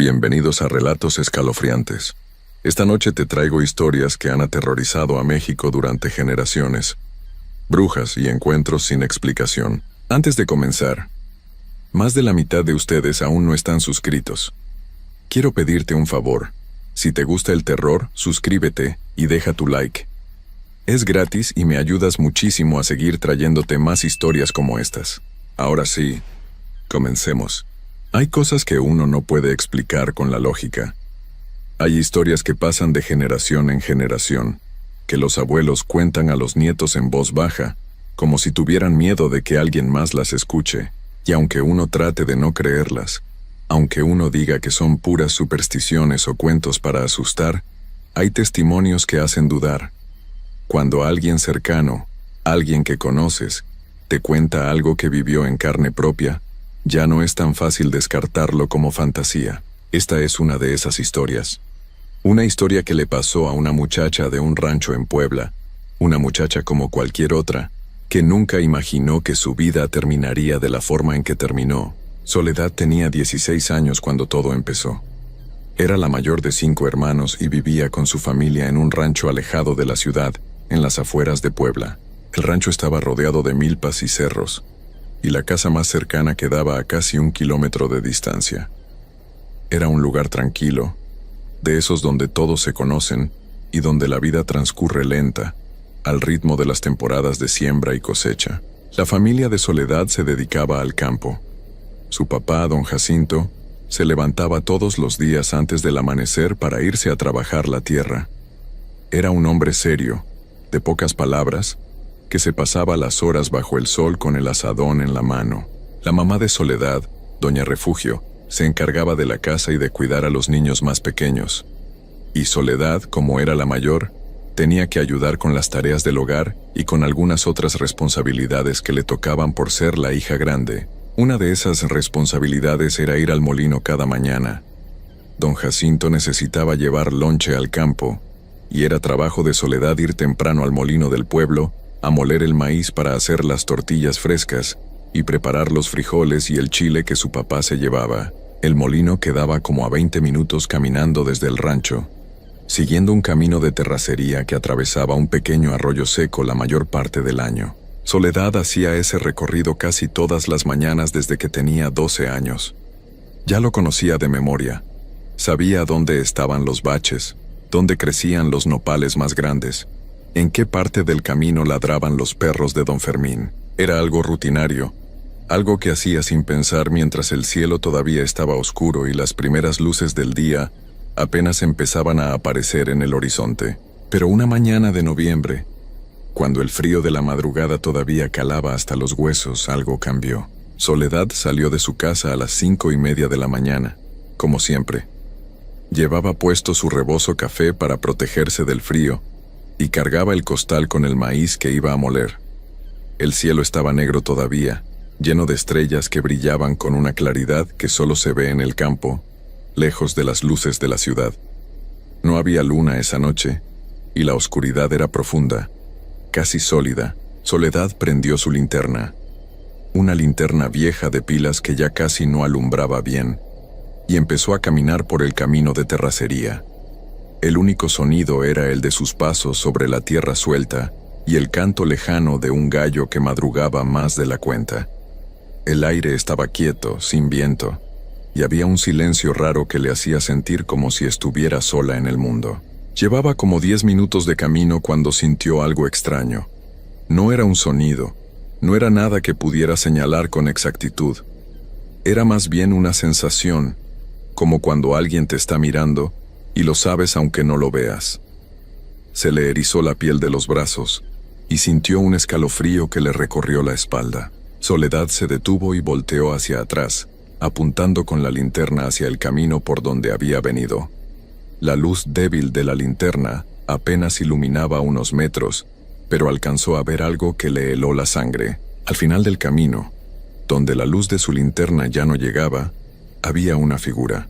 Bienvenidos a Relatos Escalofriantes. Esta noche te traigo historias que han aterrorizado a México durante generaciones. Brujas y encuentros sin explicación. Antes de comenzar, más de la mitad de ustedes aún no están suscritos. Quiero pedirte un favor. Si te gusta el terror, suscríbete y deja tu like. Es gratis y me ayudas muchísimo a seguir trayéndote más historias como estas. Ahora sí, comencemos. Hay cosas que uno no puede explicar con la lógica. Hay historias que pasan de generación en generación, que los abuelos cuentan a los nietos en voz baja, como si tuvieran miedo de que alguien más las escuche, y aunque uno trate de no creerlas, aunque uno diga que son puras supersticiones o cuentos para asustar, hay testimonios que hacen dudar. Cuando alguien cercano, alguien que conoces, te cuenta algo que vivió en carne propia, ya no es tan fácil descartarlo como fantasía. Esta es una de esas historias. Una historia que le pasó a una muchacha de un rancho en Puebla, una muchacha como cualquier otra, que nunca imaginó que su vida terminaría de la forma en que terminó. Soledad tenía 16 años cuando todo empezó. Era la mayor de 5 hermanos y vivía con su familia en un rancho alejado de la ciudad, en las afueras de Puebla. El rancho estaba rodeado de milpas y cerros, y la casa más cercana quedaba a casi 1 kilómetro de distancia. Era un lugar tranquilo, de esos donde todos se conocen y donde la vida transcurre lenta, al ritmo de las temporadas de siembra y cosecha. La familia de Soledad se dedicaba al campo. Su papá, don Jacinto, se levantaba todos los días antes del amanecer para irse a trabajar la tierra. Era un hombre serio, de pocas palabras, que se pasaba las horas bajo el sol con el azadón en la mano. La mamá de Soledad, doña Refugio, se encargaba de la casa y de cuidar a los niños más pequeños. Y Soledad, como era la mayor, tenía que ayudar con las tareas del hogar y con algunas otras responsabilidades que le tocaban por ser la hija grande. Una de esas responsabilidades era ir al molino cada mañana. Don Jacinto necesitaba llevar lonche al campo, y era trabajo de Soledad ir temprano al molino del pueblo a moler el maíz para hacer las tortillas frescas y preparar los frijoles y el chile que su papá se llevaba. El molino quedaba como a 20 minutos caminando desde el rancho, siguiendo un camino de terracería que atravesaba un pequeño arroyo seco la mayor parte del año. Soledad hacía ese recorrido casi todas las mañanas desde que tenía 12 años. Ya lo conocía de memoria. Sabía dónde estaban los baches, dónde crecían los nopales más grandes, en qué parte del camino ladraban los perros de don Fermín. Era algo rutinario, algo que hacía sin pensar mientras el cielo todavía estaba oscuro y las primeras luces del día apenas empezaban a aparecer en el horizonte. Pero una mañana de noviembre, cuando el frío de la madrugada todavía calaba hasta los huesos, algo cambió. Soledad salió de su casa a las 5:30 de la mañana, como siempre. Llevaba puesto su rebozo café para protegerse del frío, y cargaba el costal con el maíz que iba a moler. El cielo estaba negro todavía, lleno de estrellas que brillaban con una claridad que solo se ve en el campo, lejos de las luces de la ciudad. No había luna esa noche, y la oscuridad era profunda, casi sólida. Soledad prendió su linterna, una linterna vieja de pilas que ya casi no alumbraba bien, y empezó a caminar por el camino de terracería. El único sonido era el de sus pasos sobre la tierra suelta y el canto lejano de un gallo que madrugaba más de la cuenta. El aire estaba quieto, sin viento, y había un silencio raro que le hacía sentir como si estuviera sola en el mundo. Llevaba como 10 minutos de camino cuando sintió algo extraño. No era un sonido, no era nada que pudiera señalar con exactitud. Era más bien una sensación, como cuando alguien te está mirando y lo sabes aunque no lo veas. Se le erizó la piel de los brazos y sintió un escalofrío que le recorrió la espalda. Soledad se detuvo y volteó hacia atrás, apuntando con la linterna hacia el camino por donde había venido. La luz débil de la linterna apenas iluminaba unos metros, pero alcanzó a ver algo que le heló la sangre. Al final del camino, donde la luz de su linterna ya no llegaba, había una figura.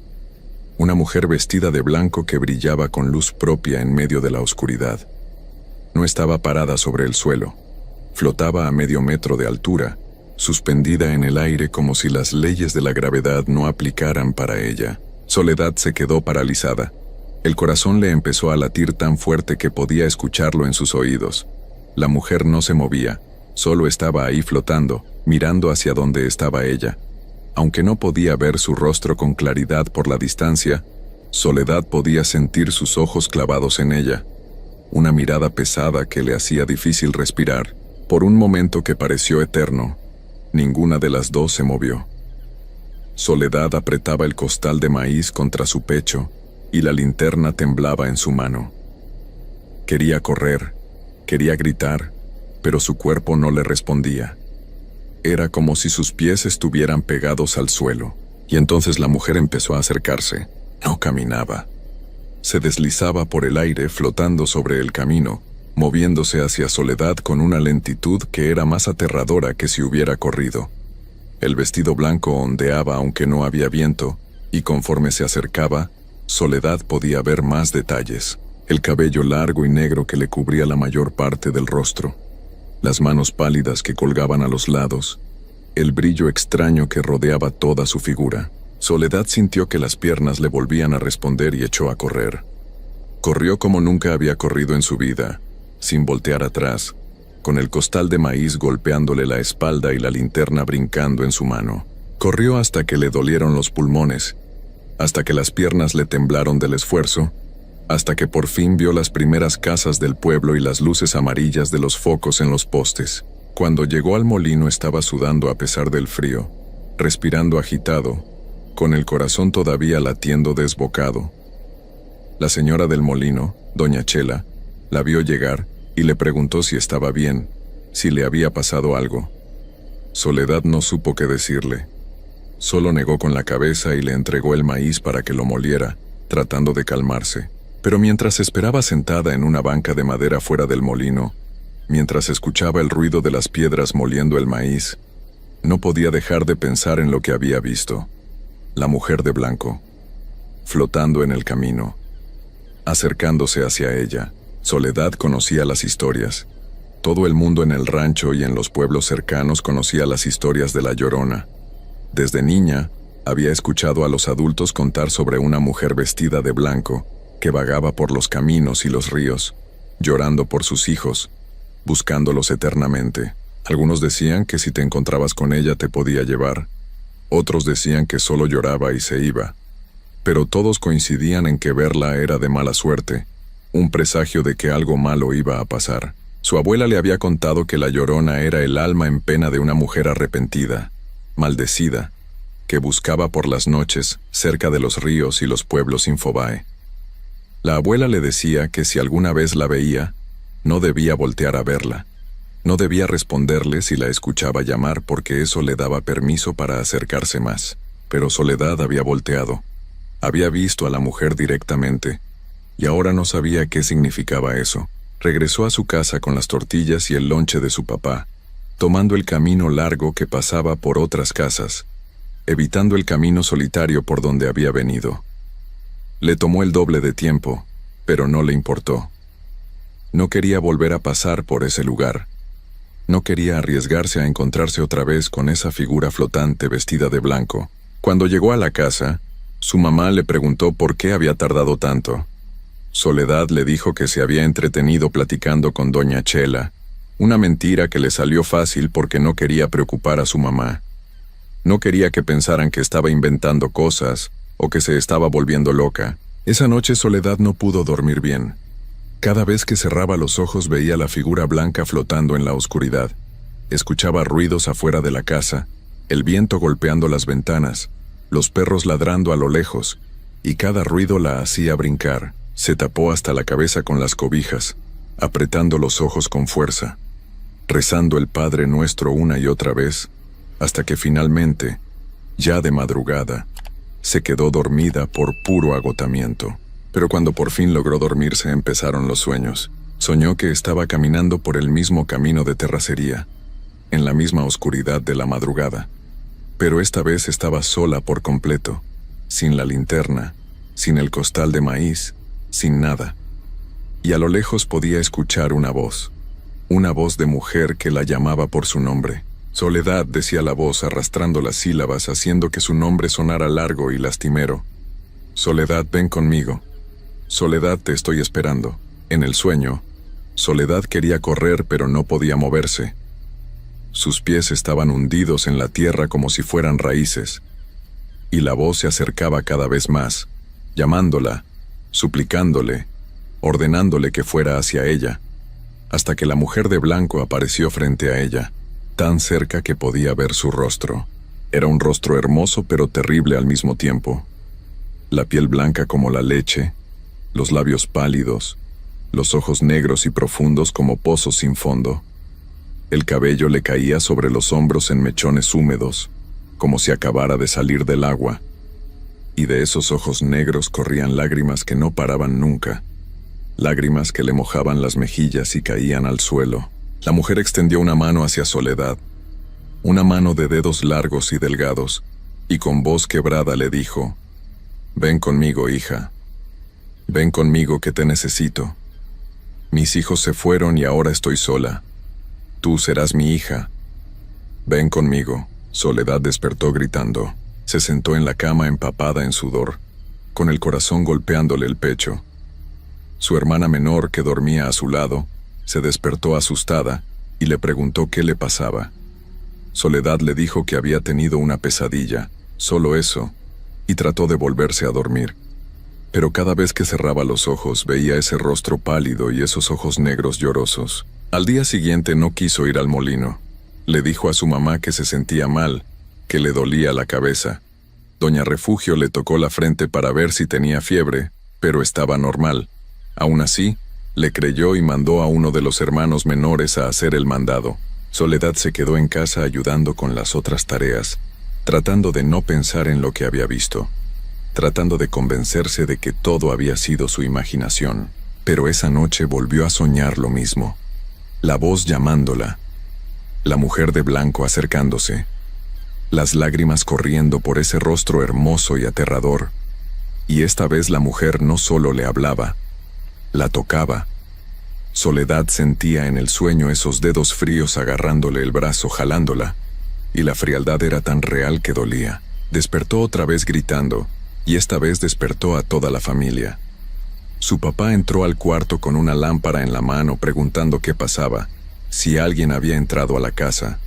Una mujer vestida de blanco que brillaba con luz propia en medio de la oscuridad. No estaba parada sobre el suelo. Flotaba a medio metro de altura, suspendida en el aire como si las leyes de la gravedad no aplicaran para ella. Soledad se quedó paralizada. El corazón le empezó a latir tan fuerte que podía escucharlo en sus oídos. La mujer no se movía, solo estaba ahí flotando, mirando hacia donde estaba ella. Aunque no podía ver su rostro con claridad por la distancia, Soledad podía sentir sus ojos clavados en ella. Una mirada pesada que le hacía difícil respirar. Por un momento que pareció eterno, ninguna de las dos se movió. Soledad apretaba el costal de maíz contra su pecho y la linterna temblaba en su mano. Quería correr, quería gritar, pero su cuerpo no le respondía. Era como si sus pies estuvieran pegados al suelo, y entonces la mujer empezó a acercarse. No caminaba. Se deslizaba por el aire flotando sobre el camino, moviéndose hacia Soledad con una lentitud que era más aterradora que si hubiera corrido. El vestido blanco ondeaba aunque no había viento, y conforme se acercaba, Soledad podía ver más detalles. El cabello largo y negro que le cubría la mayor parte del rostro, las manos pálidas que colgaban a los lados, el brillo extraño que rodeaba toda su figura. Soledad sintió que las piernas le volvían a responder y echó a correr. Corrió como nunca había corrido en su vida, sin voltear atrás, con el costal de maíz golpeándole la espalda y la linterna brincando en su mano. Corrió hasta que le dolieron los pulmones, hasta que las piernas le temblaron del esfuerzo, hasta que por fin vio las primeras casas del pueblo y las luces amarillas de los focos en los postes. Cuando llegó al molino estaba sudando a pesar del frío, respirando agitado, con el corazón todavía latiendo desbocado. La señora del molino, doña Chela, la vio llegar y le preguntó si estaba bien, si le había pasado algo. Soledad no supo qué decirle. Solo negó con la cabeza y le entregó el maíz para que lo moliera, tratando de calmarse. Pero mientras esperaba sentada en una banca de madera fuera del molino, mientras escuchaba el ruido de las piedras moliendo el maíz, no podía dejar de pensar en lo que había visto. La mujer de blanco, flotando en el camino, acercándose hacia ella. Soledad conocía las historias. Todo el mundo en el rancho y en los pueblos cercanos conocía las historias de La Llorona. Desde niña, había escuchado a los adultos contar sobre una mujer vestida de blanco, que vagaba por los caminos y los ríos, llorando por sus hijos, buscándolos eternamente. Algunos decían que si te encontrabas con ella te podía llevar. Otros decían que solo lloraba y se iba. Pero todos coincidían en que verla era de mala suerte, un presagio de que algo malo iba a pasar. Su abuela le había contado que la Llorona era el alma en pena de una mujer arrepentida, maldecida, que buscaba por las noches cerca de los ríos y los pueblos Infobae. La abuela le decía que si alguna vez la veía, no debía voltear a verla. No debía responderle si la escuchaba llamar porque eso le daba permiso para acercarse más. Pero Soledad había volteado. Había visto a la mujer directamente, y ahora no sabía qué significaba eso. Regresó a su casa con las tortillas y el lonche de su papá, tomando el camino largo que pasaba por otras casas, evitando el camino solitario por donde había venido. Le tomó el doble de tiempo, pero no le importó. No quería volver a pasar por ese lugar. No quería arriesgarse a encontrarse otra vez con esa figura flotante vestida de blanco. Cuando llegó a la casa, su mamá le preguntó por qué había tardado tanto. Soledad le dijo que se había entretenido platicando con doña Chela, una mentira que le salió fácil porque no quería preocupar a su mamá. No quería que pensaran que estaba inventando cosas o que se estaba volviendo loca. Esa noche Soledad no pudo dormir bien. Cada vez que cerraba los ojos veía la figura blanca flotando en la oscuridad. Escuchaba ruidos afuera de la casa, el viento golpeando las ventanas, los perros ladrando a lo lejos, y cada ruido la hacía brincar. Se tapó hasta la cabeza con las cobijas, apretando los ojos con fuerza, rezando el Padre Nuestro una y otra vez, hasta que finalmente, ya de madrugada, se quedó dormida por puro agotamiento. Pero cuando por fin logró dormirse empezaron los sueños. Soñó que estaba caminando por el mismo camino de terracería, en la misma oscuridad de la madrugada. Pero esta vez estaba sola por completo, sin la linterna, sin el costal de maíz, sin nada. Y a lo lejos podía escuchar una voz de mujer que la llamaba por su nombre. Soledad, decía la voz arrastrando las sílabas, haciendo que su nombre sonara largo y lastimero. Soledad, ven conmigo. Soledad, te estoy esperando. En el sueño, Soledad quería correr pero no podía moverse. Sus pies estaban hundidos en la tierra como si fueran raíces, y la voz se acercaba cada vez más, llamándola, suplicándole, ordenándole que fuera hacia ella, hasta que la mujer de blanco apareció frente a ella, tan cerca que podía ver su rostro. Era un rostro hermoso pero terrible al mismo tiempo. La piel blanca como la leche, los labios pálidos, los ojos negros y profundos como pozos sin fondo. El cabello le caía sobre los hombros en mechones húmedos, como si acabara de salir del agua, y de esos ojos negros corrían lágrimas que no paraban nunca, lágrimas que le mojaban las mejillas y caían al suelo. La mujer extendió una mano hacia Soledad, una mano de dedos largos y delgados, y con voz quebrada le dijo: «Ven conmigo, hija. Ven conmigo que te necesito. Mis hijos se fueron y ahora estoy sola. Tú serás mi hija. Ven conmigo». Soledad despertó gritando. Se sentó en la cama empapada en sudor, con el corazón golpeándole el pecho. Su hermana menor, que dormía a su lado, se despertó asustada y le preguntó qué le pasaba. Soledad le dijo que había tenido una pesadilla, solo eso, y trató de volverse a dormir. Pero cada vez que cerraba los ojos veía ese rostro pálido y esos ojos negros llorosos. Al día siguiente no quiso ir al molino. Le dijo a su mamá que se sentía mal, que le dolía la cabeza. Doña Refugio le tocó la frente para ver si tenía fiebre, pero estaba normal. Aún así, le creyó y mandó a uno de los hermanos menores a hacer el mandado. Soledad se quedó en casa ayudando con las otras tareas, tratando de no pensar en lo que había visto, tratando de convencerse de que todo había sido su imaginación. Pero esa noche volvió a soñar lo mismo. La voz llamándola, la mujer de blanco acercándose, las lágrimas corriendo por ese rostro hermoso y aterrador. Y esta vez la mujer no solo le hablaba, la tocaba. Soledad sentía en el sueño esos dedos fríos agarrándole el brazo, jalándola, y la frialdad era tan real que dolía. Despertó otra vez gritando, y esta vez despertó a toda la familia. Su papá entró al cuarto con una lámpara en la mano preguntando qué pasaba, si alguien había entrado a la casa.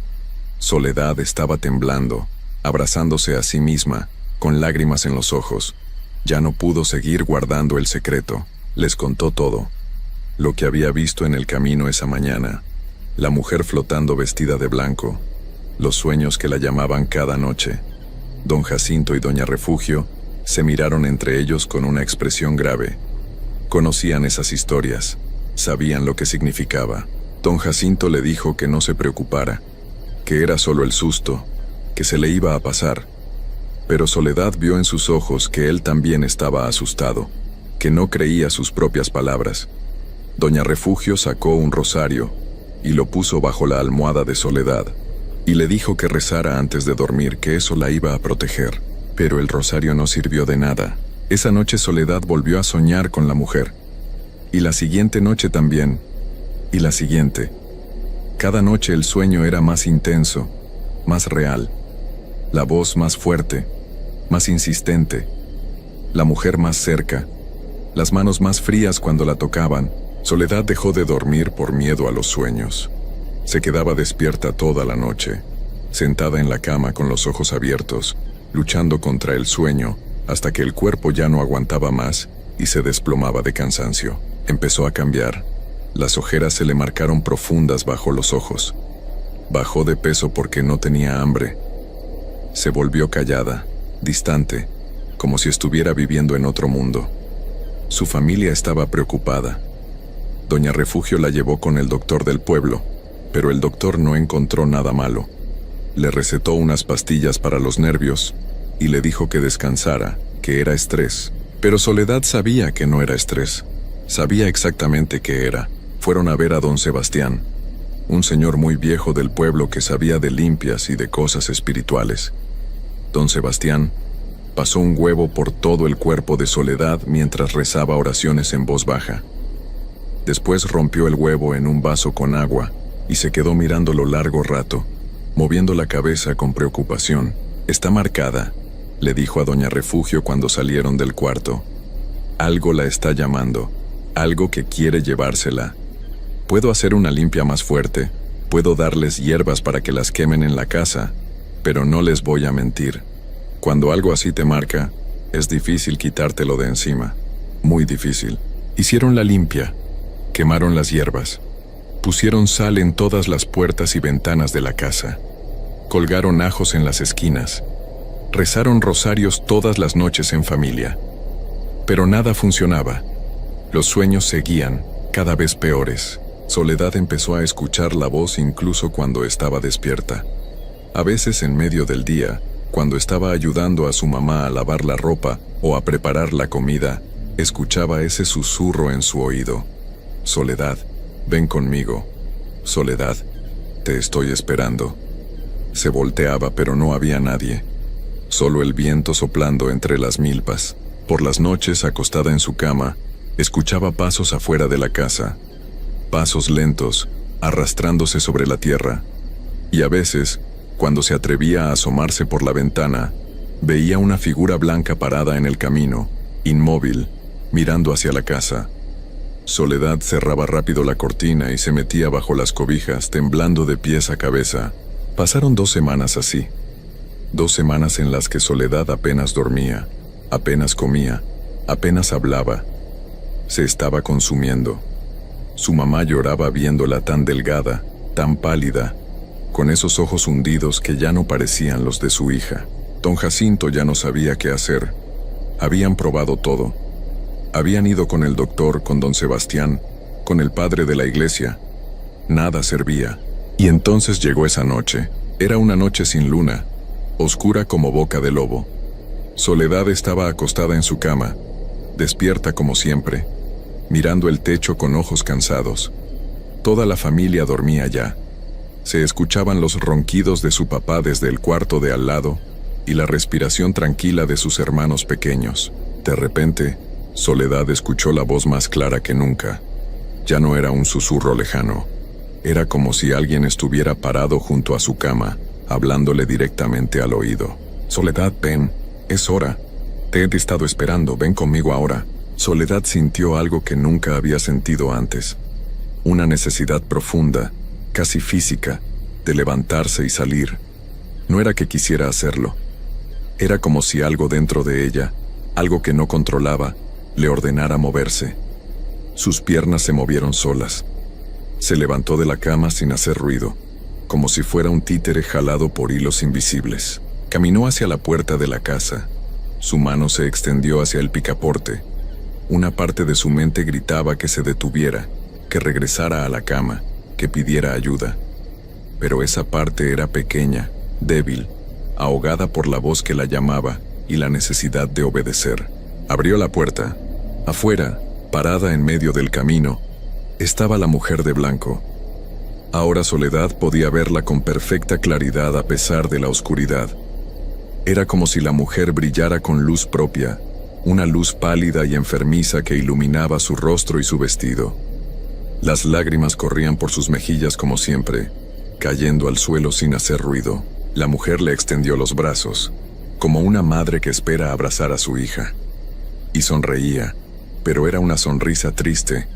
Soledad estaba temblando, abrazándose a sí misma, con lágrimas en los ojos. Ya no pudo seguir guardando el secreto. Les contó todo. Lo que había visto en el camino esa mañana, la mujer flotando vestida de blanco, los sueños que la llamaban cada noche. Don Jacinto y Doña Refugio se miraron entre ellos con una expresión grave. Conocían esas historias, sabían lo que significaba. Don Jacinto le dijo que no se preocupara, que era solo el susto, que se le iba a pasar. Pero Soledad vio en sus ojos que él también estaba asustado, que no creía sus propias palabras. Doña Refugio sacó un rosario y lo puso bajo la almohada de Soledad, y le dijo que rezara antes de dormir, que eso la iba a proteger. Pero el rosario no sirvió de nada. Esa noche Soledad volvió a soñar con la mujer. Y la siguiente noche también. Y la siguiente. Cada noche el sueño era más intenso, más real. La voz más fuerte, más insistente. La mujer más cerca. Las manos más frías cuando la tocaban. Soledad dejó de dormir por miedo a los sueños. Se quedaba despierta toda la noche, sentada en la cama con los ojos abiertos, luchando contra el sueño, hasta que el cuerpo ya no aguantaba más y se desplomaba de cansancio. Empezó a cambiar. Las ojeras se le marcaron profundas bajo los ojos. Bajó de peso porque no tenía hambre. Se volvió callada, distante, como si estuviera viviendo en otro mundo. Su familia estaba preocupada. Doña Refugio la llevó con el doctor del pueblo, pero el doctor no encontró nada malo. Le recetó unas pastillas para los nervios y le dijo que descansara, que era estrés. Pero Soledad sabía que no era estrés. Sabía exactamente qué era. Fueron a ver a don Sebastián, un señor muy viejo del pueblo que sabía de limpias y de cosas espirituales. Don Sebastián pasó un huevo por todo el cuerpo de Soledad mientras rezaba oraciones en voz baja. Después rompió el huevo en un vaso con agua y se quedó mirándolo largo rato, moviendo la cabeza con preocupación. «Está marcada», le dijo a doña Refugio cuando salieron del cuarto. Algo la está llamando, algo que quiere llevársela. Puedo hacer una limpia más fuerte, puedo darles hierbas para que las quemen en la casa, pero no les voy a mentir. Cuando algo así te marca, es difícil quitártelo de encima. Muy difícil. Hicieron la limpia, quemaron las hierbas, pusieron sal en todas las puertas y ventanas de la casa, colgaron ajos en las esquinas, rezaron rosarios todas las noches en familia. Pero nada funcionaba. Los sueños seguían, cada vez peores. Soledad empezó a escuchar la voz incluso cuando estaba despierta. A veces en medio del día, cuando estaba ayudando a su mamá a lavar la ropa o a preparar la comida, escuchaba ese susurro en su oído. Soledad, ven conmigo. Soledad, te estoy esperando. Se volteaba, pero no había nadie. Solo el viento soplando entre las milpas. Por las noches, acostada en su cama, escuchaba pasos afuera de la casa. Pasos lentos, arrastrándose sobre la tierra. Y a veces, cuando se atrevía a asomarse por la ventana, veía una figura blanca parada en el camino, inmóvil, mirando hacia la casa. Soledad cerraba rápido la cortina y se metía bajo las cobijas, temblando de pies a cabeza. Pasaron 2 semanas así. 2 semanas en las que Soledad apenas dormía, apenas comía, apenas hablaba. Se estaba consumiendo. Su mamá lloraba viéndola tan delgada, tan pálida, con esos ojos hundidos que ya no parecían los de su hija. Don Jacinto ya no sabía qué hacer. Habían probado todo. Habían ido con el doctor, con don Sebastián, con el padre de la iglesia. Nada servía. Y entonces llegó esa noche. Era una noche sin luna, oscura como boca de lobo. Soledad estaba acostada en su cama, despierta como siempre, mirando el techo con ojos cansados. Toda la familia dormía ya. Se escuchaban los ronquidos de su papá desde el cuarto de al lado y la respiración tranquila de sus hermanos pequeños. De repente, Soledad escuchó la voz más clara que nunca. Ya no era un susurro lejano. Era como si alguien estuviera parado junto a su cama, hablándole directamente al oído. Soledad, ven, es hora. Te he estado esperando, ven conmigo ahora. Soledad sintió algo que nunca había sentido antes. Una necesidad profunda, casi física, de levantarse y salir. No era que quisiera hacerlo. Era como si algo dentro de ella, algo que no controlaba, le ordenara moverse. Sus piernas se movieron solas. Se levantó de la cama sin hacer ruido, como si fuera un títere jalado por hilos invisibles. Caminó hacia la puerta de la casa. Su mano se extendió hacia el picaporte. Una parte de su mente gritaba que se detuviera, que regresara a la cama, que pidiera ayuda. Pero esa parte era pequeña, débil, ahogada por la voz que la llamaba y la necesidad de obedecer. Abrió la puerta. Afuera, parada en medio del camino, estaba la mujer de blanco. Ahora Soledad podía verla con perfecta claridad a pesar de la oscuridad. Era como si la mujer brillara con luz propia, una luz pálida y enfermiza que iluminaba su rostro y su vestido. Las lágrimas corrían por sus mejillas como siempre, cayendo al suelo sin hacer ruido. La mujer le extendió los brazos, como una madre que espera abrazar a su hija. Y sonreía, pero era una sonrisa triste,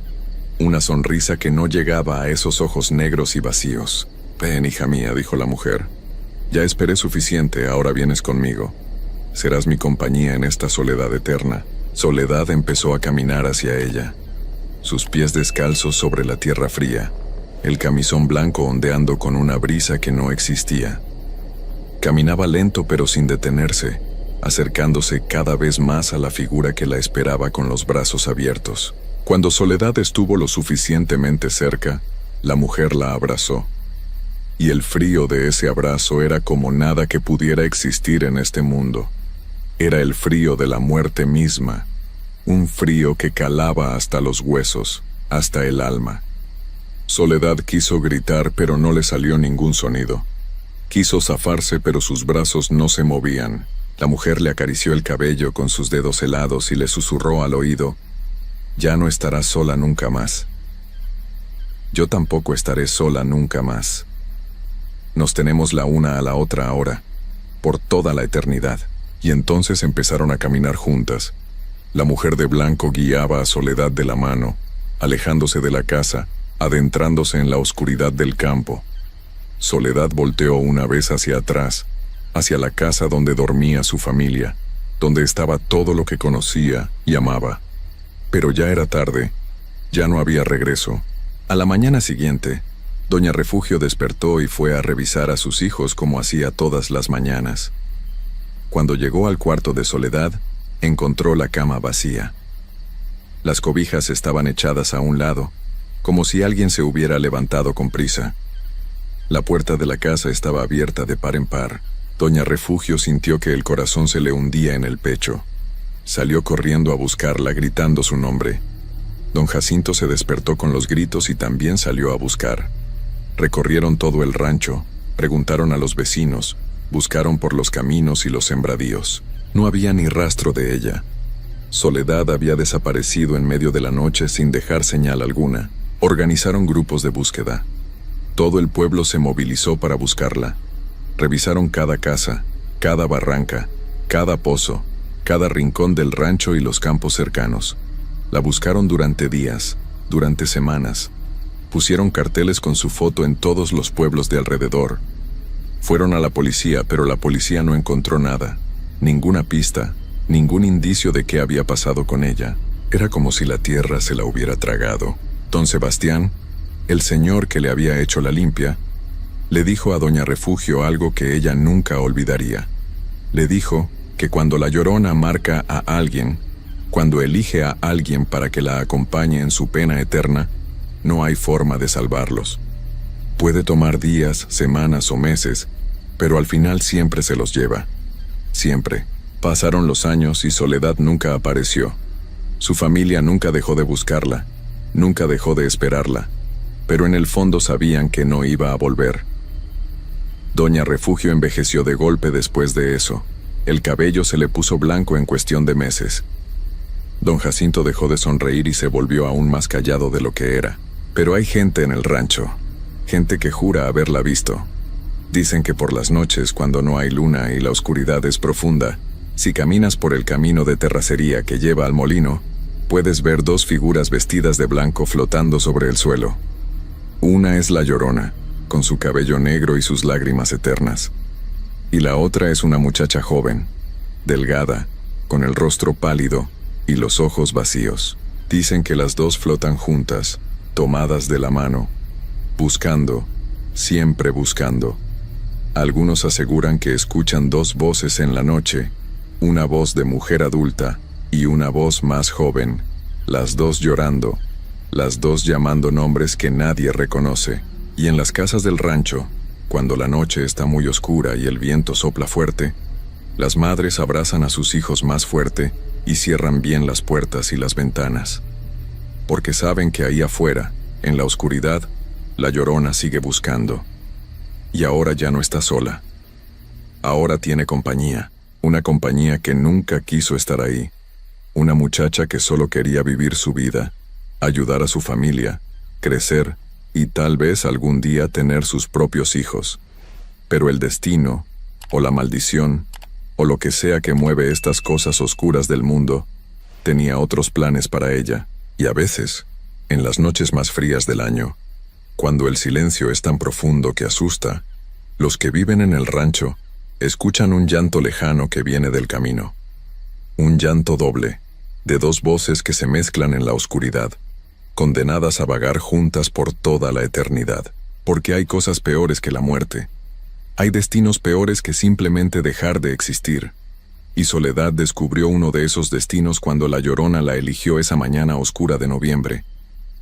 una sonrisa que no llegaba a esos ojos negros y vacíos. Ven, hija mía, dijo la mujer. Ya esperé suficiente, ahora vienes conmigo. Serás mi compañía en esta soledad eterna. Soledad empezó a caminar hacia ella, sus pies descalzos sobre la tierra fría, el camisón blanco ondeando con una brisa que no existía. Caminaba lento pero sin detenerse, acercándose cada vez más a la figura que la esperaba con los brazos abiertos. Cuando Soledad estuvo lo suficientemente cerca, la mujer la abrazó. Y el frío de ese abrazo era como nada que pudiera existir en este mundo. Era el frío de la muerte misma, un frío que calaba hasta los huesos, hasta el alma. Soledad quiso gritar, pero no le salió ningún sonido. Quiso zafarse, pero sus brazos no se movían. La mujer le acarició el cabello con sus dedos helados y le susurró al oído: ya no estarás sola nunca más. Yo tampoco estaré sola nunca más. Nos tenemos la una a la otra ahora, por toda la eternidad. Y entonces empezaron a caminar juntas. La mujer de blanco guiaba a Soledad de la mano, alejándose de la casa, adentrándose en la oscuridad del campo. Soledad volteó una vez hacia atrás, hacia la casa donde dormía su familia, donde estaba todo lo que conocía y amaba. Pero ya era tarde, ya no había regreso. A la mañana siguiente, Doña Refugio despertó y fue a revisar a sus hijos como hacía todas las mañanas. Cuando llegó al cuarto de Soledad, encontró la cama vacía. Las cobijas estaban echadas a un lado, como si alguien se hubiera levantado con prisa. La puerta de la casa estaba abierta de par en par. Doña Refugio sintió que el corazón se le hundía en el pecho. Salió corriendo a buscarla, gritando su nombre. Don Jacinto se despertó con los gritos y también salió a buscar. Recorrieron todo el rancho, preguntaron a los vecinos, buscaron por los caminos y los sembradíos. No había ni rastro de ella. Soledad había desaparecido en medio de la noche sin dejar señal alguna. Organizaron grupos de búsqueda. Todo el pueblo se movilizó para buscarla. Revisaron cada casa, cada barranca, cada pozo, cada rincón del rancho y los campos cercanos. La buscaron durante días, durante semanas. Pusieron carteles con su foto en todos los pueblos de alrededor. Fueron a la policía, pero la policía no encontró nada. Ninguna pista, ningún indicio de qué había pasado con ella. Era como si la tierra se la hubiera tragado. Don Sebastián, el señor que le había hecho la limpia, le dijo a Doña Refugio algo que ella nunca olvidaría. Le dijo que cuando la Llorona marca a alguien, cuando elige a alguien para que la acompañe en su pena eterna, no hay forma de salvarlos. Puede tomar días, semanas o meses, pero al final siempre se los lleva. Siempre. Pasaron los años y Soledad nunca apareció. Su familia nunca dejó de buscarla, nunca dejó de esperarla, pero en el fondo sabían que no iba a volver. Doña Refugio envejeció de golpe después de eso. El cabello se le puso blanco en cuestión de meses. Don Jacinto dejó de sonreír y se volvió aún más callado de lo que era. Pero hay gente en el rancho, gente que jura haberla visto. Dicen que por las noches, cuando no hay luna y la oscuridad es profunda, si caminas por el camino de terracería que lleva al molino, puedes ver dos figuras vestidas de blanco flotando sobre el suelo. Una es la Llorona, con su cabello negro y sus lágrimas eternas. Y la otra es una muchacha joven, delgada, con el rostro pálido y los ojos vacíos. Dicen que las dos flotan juntas, tomadas de la mano, buscando, siempre buscando. Algunos aseguran que escuchan dos voces en la noche, una voz de mujer adulta y una voz más joven, las dos llorando, las dos llamando nombres que nadie reconoce. Y en las casas del rancho, cuando la noche está muy oscura y el viento sopla fuerte, las madres abrazan a sus hijos más fuerte y cierran bien las puertas y las ventanas. Porque saben que ahí afuera, en la oscuridad, la Llorona sigue buscando. Y ahora ya no está sola. Ahora tiene compañía, una compañía que nunca quiso estar ahí. Una muchacha que solo quería vivir su vida, ayudar a su familia, crecer y tal vez algún día tener sus propios hijos. Pero el destino, o la maldición, o lo que sea que mueve estas cosas oscuras del mundo, tenía otros planes para ella. Y a veces, en las noches más frías del año, cuando el silencio es tan profundo que asusta, los que viven en el rancho escuchan un llanto lejano que viene del camino. Un llanto doble, de dos voces que se mezclan en la oscuridad, condenadas a vagar juntas por toda la eternidad. Porque hay cosas peores que la muerte. Hay destinos peores que simplemente dejar de existir. Y Soledad descubrió uno de esos destinos cuando la Llorona la eligió esa mañana oscura de noviembre,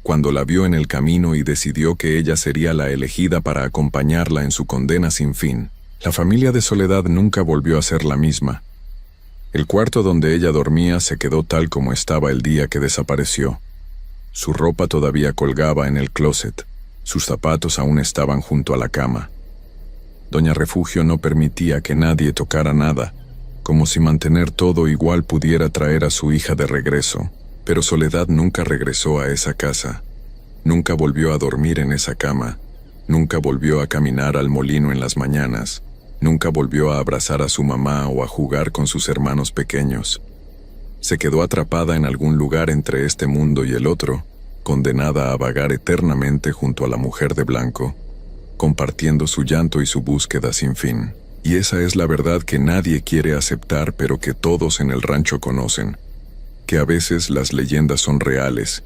cuando la vio en el camino y decidió que ella sería la elegida para acompañarla en su condena sin fin. La familia de Soledad nunca volvió a ser la misma. El cuarto donde ella dormía se quedó tal como estaba el día que desapareció. Su ropa todavía colgaba en el closet, sus zapatos aún estaban junto a la cama. Doña Refugio no permitía que nadie tocara nada, como si mantener todo igual pudiera traer a su hija de regreso. Pero Soledad nunca regresó a esa casa, nunca volvió a dormir en esa cama, nunca volvió a caminar al molino en las mañanas, Nunca volvió a abrazar a su mamá o a jugar con sus hermanos pequeños. Se quedó atrapada en algún lugar entre este mundo y el otro, condenada a vagar eternamente junto a la mujer de blanco, compartiendo su llanto y su búsqueda sin fin. Y esa es la verdad que nadie quiere aceptar, pero que todos en el rancho conocen. Que a veces las leyendas son reales.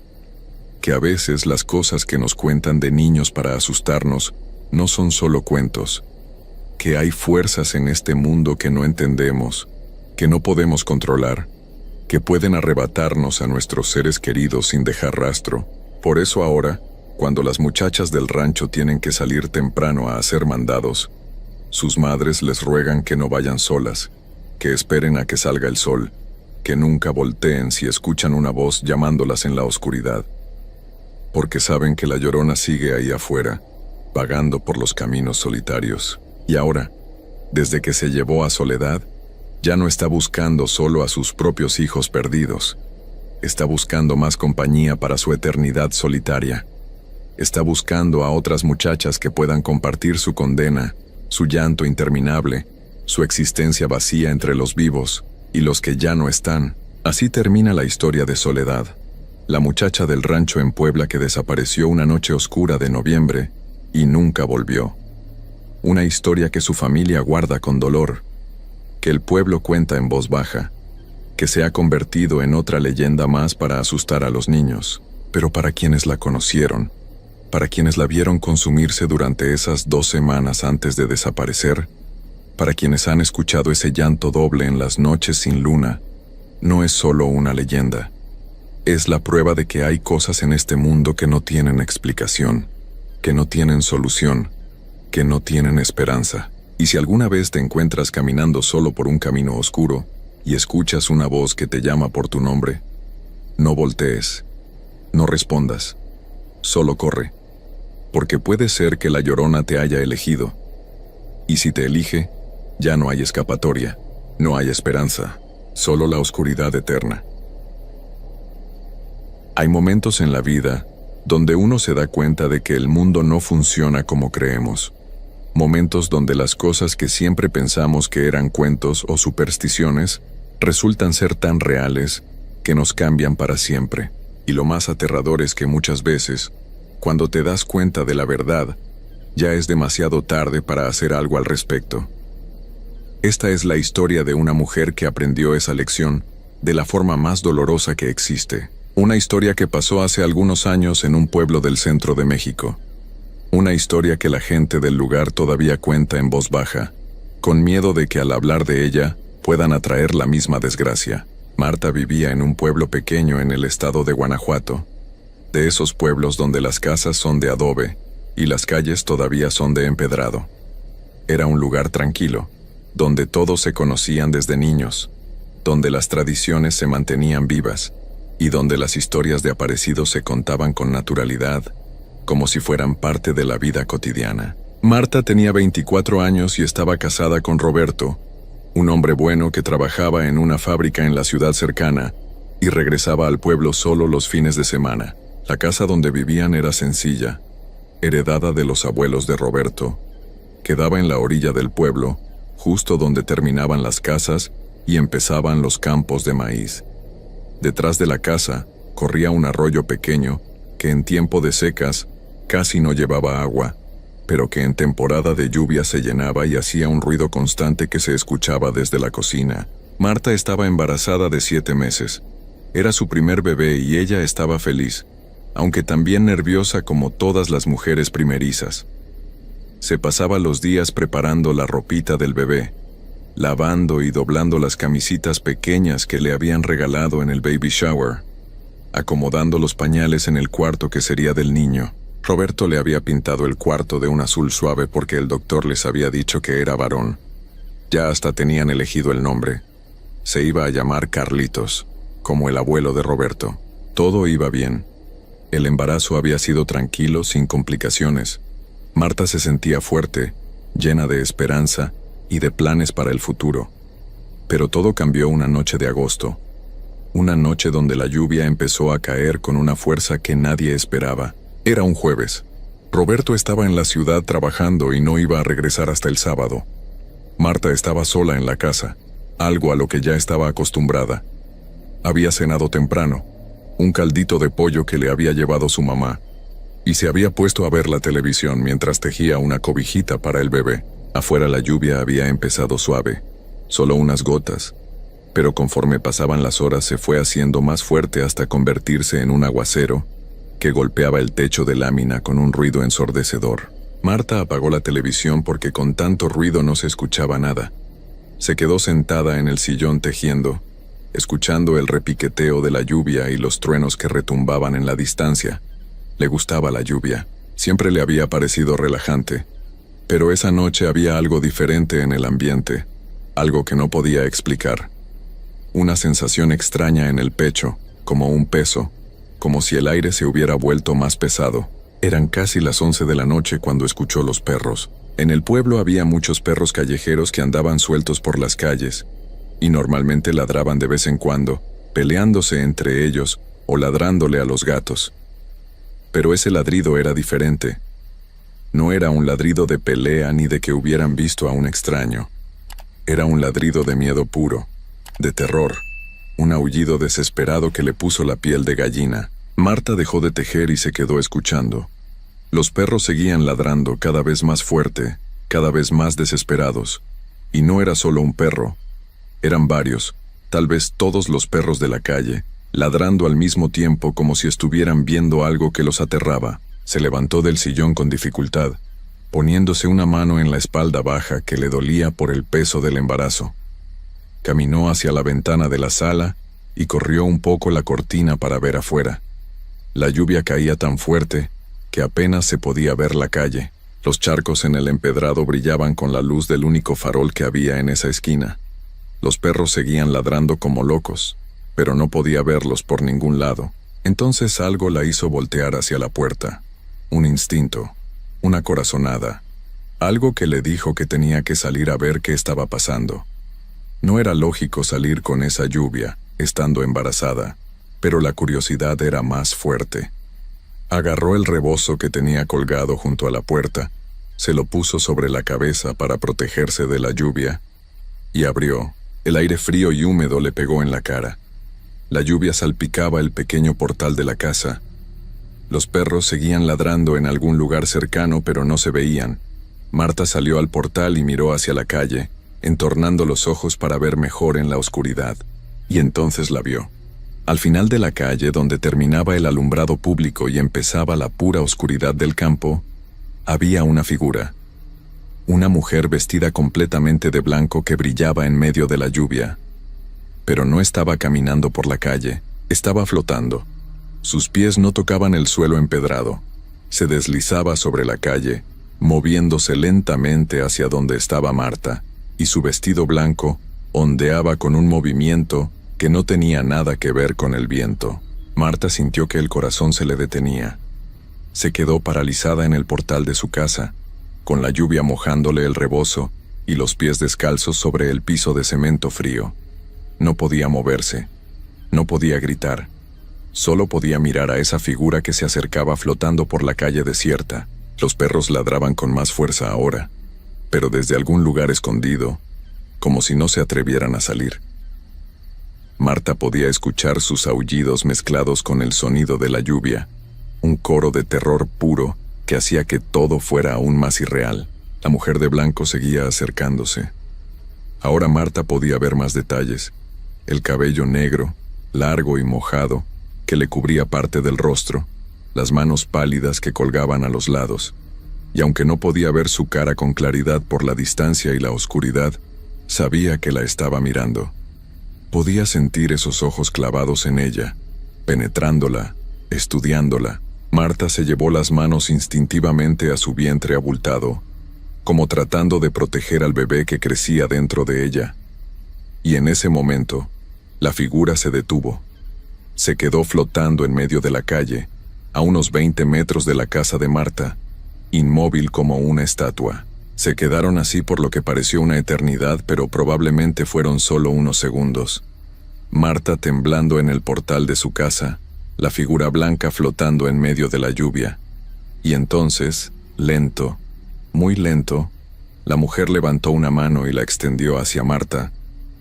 Que a veces las cosas que nos cuentan de niños para asustarnos no son solo cuentos. Que hay fuerzas en este mundo que no entendemos, que no podemos controlar, que pueden arrebatarnos a nuestros seres queridos sin dejar rastro. Por eso ahora, cuando las muchachas del rancho tienen que salir temprano a hacer mandados, sus madres les ruegan que no vayan solas, que esperen a que salga el sol, que nunca volteen si escuchan una voz llamándolas en la oscuridad, porque saben que la Llorona sigue ahí afuera, vagando por los caminos solitarios. Y ahora, desde que se llevó a Soledad, ya no está buscando solo a sus propios hijos perdidos. Está buscando más compañía para su eternidad solitaria. Está buscando a otras muchachas que puedan compartir su condena, su llanto interminable, su existencia vacía entre los vivos y los que ya no están. Así termina la historia de Soledad, la muchacha del rancho en Puebla que desapareció una noche oscura de noviembre y nunca volvió. Una historia que su familia guarda con dolor, que el pueblo cuenta en voz baja, que se ha convertido en otra leyenda más para asustar a los niños. Pero para quienes la conocieron, para quienes la vieron consumirse durante esas 2 semanas antes de desaparecer, para quienes han escuchado ese llanto doble en las noches sin luna, no es solo una leyenda. Es la prueba de que hay cosas en este mundo que no tienen explicación, que no tienen solución, que no tienen esperanza. Y si alguna vez te encuentras caminando solo por un camino oscuro y escuchas una voz que te llama por tu nombre, no voltees, no respondas, solo corre. Porque puede ser que la Llorona te haya elegido. Y si te elige, ya no hay escapatoria, no hay esperanza, solo la oscuridad eterna. Hay momentos en la vida donde uno se da cuenta de que el mundo no funciona como creemos. Momentos donde las cosas que siempre pensamos que eran cuentos o supersticiones resultan ser tan reales que nos cambian para siempre. Y lo más aterrador es que muchas veces, cuando te das cuenta de la verdad, ya es demasiado tarde para hacer algo al respecto. Esta es la historia de una mujer que aprendió esa lección de la forma más dolorosa que existe. Una historia que pasó hace algunos años en un pueblo del centro de México. Una historia que la gente del lugar todavía cuenta en voz baja, con miedo de que al hablar de ella puedan atraer la misma desgracia. Marta vivía en un pueblo pequeño en el estado de Guanajuato, de esos pueblos donde las casas son de adobe y las calles todavía son de empedrado. Era un lugar tranquilo, donde todos se conocían desde niños, donde las tradiciones se mantenían vivas y donde las historias de aparecidos se contaban con naturalidad, como si fueran parte de la vida cotidiana. Marta tenía 24 años y estaba casada con Roberto, un hombre bueno que trabajaba en una fábrica en la ciudad cercana y regresaba al pueblo solo los fines de semana. La casa donde vivían era sencilla, heredada de los abuelos de Roberto. Quedaba en la orilla del pueblo, justo donde terminaban las casas y empezaban los campos de maíz. Detrás de la casa corría un arroyo pequeño que en tiempo de secas casi no llevaba agua, pero que en temporada de lluvia se llenaba y hacía un ruido constante que se escuchaba desde la cocina. Marta estaba embarazada de 7 meses. Era su primer bebé y ella estaba feliz, aunque también nerviosa como todas las mujeres primerizas. Se pasaba los días preparando la ropita del bebé, lavando y doblando las camisitas pequeñas que le habían regalado en el baby shower, acomodando los pañales en el cuarto que sería del niño. Roberto le había pintado el cuarto de un azul suave porque el doctor les había dicho que era varón. Ya hasta tenían elegido el nombre. Se iba a llamar Carlitos, como el abuelo de Roberto. Todo iba bien. El embarazo había sido tranquilo, sin complicaciones. Marta se sentía fuerte, llena de esperanza y de planes para el futuro. Pero todo cambió una noche de agosto. Una noche donde la lluvia empezó a caer con una fuerza que nadie esperaba. Era un jueves. Roberto estaba en la ciudad trabajando y no iba a regresar hasta el sábado. Marta estaba sola en la casa, algo a lo que ya estaba acostumbrada. Había cenado temprano, un caldito de pollo que le había llevado su mamá, y se había puesto a ver la televisión mientras tejía una cobijita para el bebé. Afuera la lluvia había empezado suave, solo unas gotas, pero conforme pasaban las horas se fue haciendo más fuerte hasta convertirse en un aguacero que golpeaba el techo de lámina con un ruido ensordecedor. Marta apagó la televisión porque con tanto ruido no se escuchaba nada. Se quedó sentada en el sillón tejiendo, escuchando el repiqueteo de la lluvia y los truenos que retumbaban en la distancia. Le gustaba la lluvia, siempre le había parecido relajante, pero esa noche había algo diferente en el ambiente, algo que no podía explicar. Una sensación extraña en el pecho, como un peso, como si el aire se hubiera vuelto más pesado. Eran casi las 11 de la noche cuando escuchó los perros. En el pueblo había muchos perros callejeros que andaban sueltos por las calles, y normalmente ladraban de vez en cuando, peleándose entre ellos o ladrándole a los gatos. Pero ese ladrido era diferente. No era un ladrido de pelea ni de que hubieran visto a un extraño. Era un ladrido de miedo puro, de terror, un aullido desesperado que le puso la piel de gallina. Marta dejó de tejer y se quedó escuchando. Los perros seguían ladrando cada vez más fuerte, cada vez más desesperados. Y no era solo un perro. Eran varios, tal vez todos los perros de la calle, ladrando al mismo tiempo como si estuvieran viendo algo que los aterraba. Se levantó del sillón con dificultad, poniéndose una mano en la espalda baja que le dolía por el peso del embarazo. Caminó hacia la ventana de la sala y corrió un poco la cortina para ver afuera. La lluvia caía tan fuerte que apenas se podía ver la calle. Los charcos en el empedrado brillaban con la luz del único farol que había en esa esquina. Los perros seguían ladrando como locos, pero no podía verlos por ningún lado. Entonces algo la hizo voltear hacia la puerta. Un instinto, una corazonada, algo que le dijo que tenía que salir a ver qué estaba pasando. No era lógico salir con esa lluvia, estando embarazada, pero la curiosidad era más fuerte. Agarró el rebozo que tenía colgado junto a la puerta, se lo puso sobre la cabeza para protegerse de la lluvia, y abrió. El aire frío y húmedo le pegó en la cara. La lluvia salpicaba el pequeño portal de la casa. Los perros seguían ladrando en algún lugar cercano, pero no se veían. Marta salió al portal y miró hacia la calle, entornando los ojos para ver mejor en la oscuridad. Y entonces la vio. Al final de la calle, donde terminaba el alumbrado público y empezaba la pura oscuridad del campo, había una figura. Una mujer vestida completamente de blanco que brillaba en medio de la lluvia. Pero no estaba caminando por la calle, estaba flotando. Sus pies no tocaban el suelo empedrado. Se deslizaba sobre la calle, moviéndose lentamente hacia donde estaba Marta, y su vestido blanco ondeaba con un movimiento que no tenía nada que ver con el viento. Marta sintió que el corazón se le detenía. Se quedó paralizada en el portal de su casa, con la lluvia mojándole el rebozo y los pies descalzos sobre el piso de cemento frío. No podía moverse, no podía gritar, solo podía mirar a esa figura que se acercaba flotando por la calle desierta. Los perros ladraban con más fuerza ahora, pero desde algún lugar escondido, como si no se atrevieran a salir. Marta podía escuchar sus aullidos mezclados con el sonido de la lluvia, un coro de terror puro que hacía que todo fuera aún más irreal. La mujer de blanco seguía acercándose. Ahora Marta podía ver más detalles. El cabello negro, largo y mojado, que le cubría parte del rostro, las manos pálidas que colgaban a los lados, y aunque no podía ver su cara con claridad por la distancia y la oscuridad, sabía que la estaba mirando. Podía sentir esos ojos clavados en ella, penetrándola, estudiándola. Marta se llevó las manos instintivamente a su vientre abultado, como tratando de proteger al bebé que crecía dentro de ella. Y en ese momento, la figura se detuvo. Se quedó flotando en medio de la calle, a unos 20 metros de la casa de Marta, inmóvil como una estatua. Se quedaron así por lo que pareció una eternidad, pero probablemente fueron solo unos segundos. Marta temblando en el portal de su casa, la figura blanca flotando en medio de la lluvia. Y entonces, lento, muy lento, La mujer levantó una mano y la extendió hacia Marta,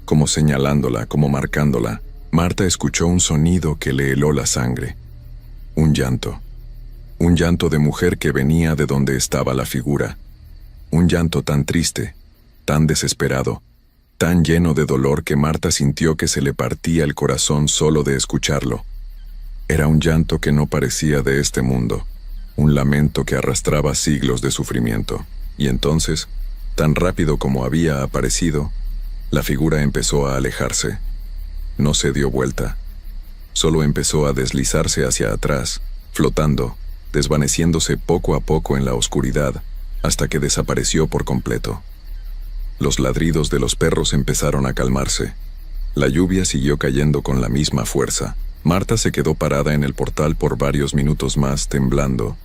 como señalándola, como marcándola. Marta escuchó un sonido que le heló la sangre. Un llanto. Un llanto de mujer que venía de donde estaba la figura. Un llanto tan triste, tan desesperado, tan lleno de dolor que Marta sintió que se le partía el corazón solo de escucharlo. Era un llanto que no parecía de este mundo, un lamento que arrastraba siglos de sufrimiento. Y entonces, tan rápido como había aparecido, la figura empezó a alejarse. No se dio vuelta. Solo empezó a deslizarse hacia atrás, flotando, desvaneciéndose poco a poco en la oscuridad, hasta que desapareció por completo. Los ladridos de los perros empezaron a calmarse. La lluvia siguió cayendo con la misma fuerza. Marta se quedó parada en el portal por varios minutos más, temblando,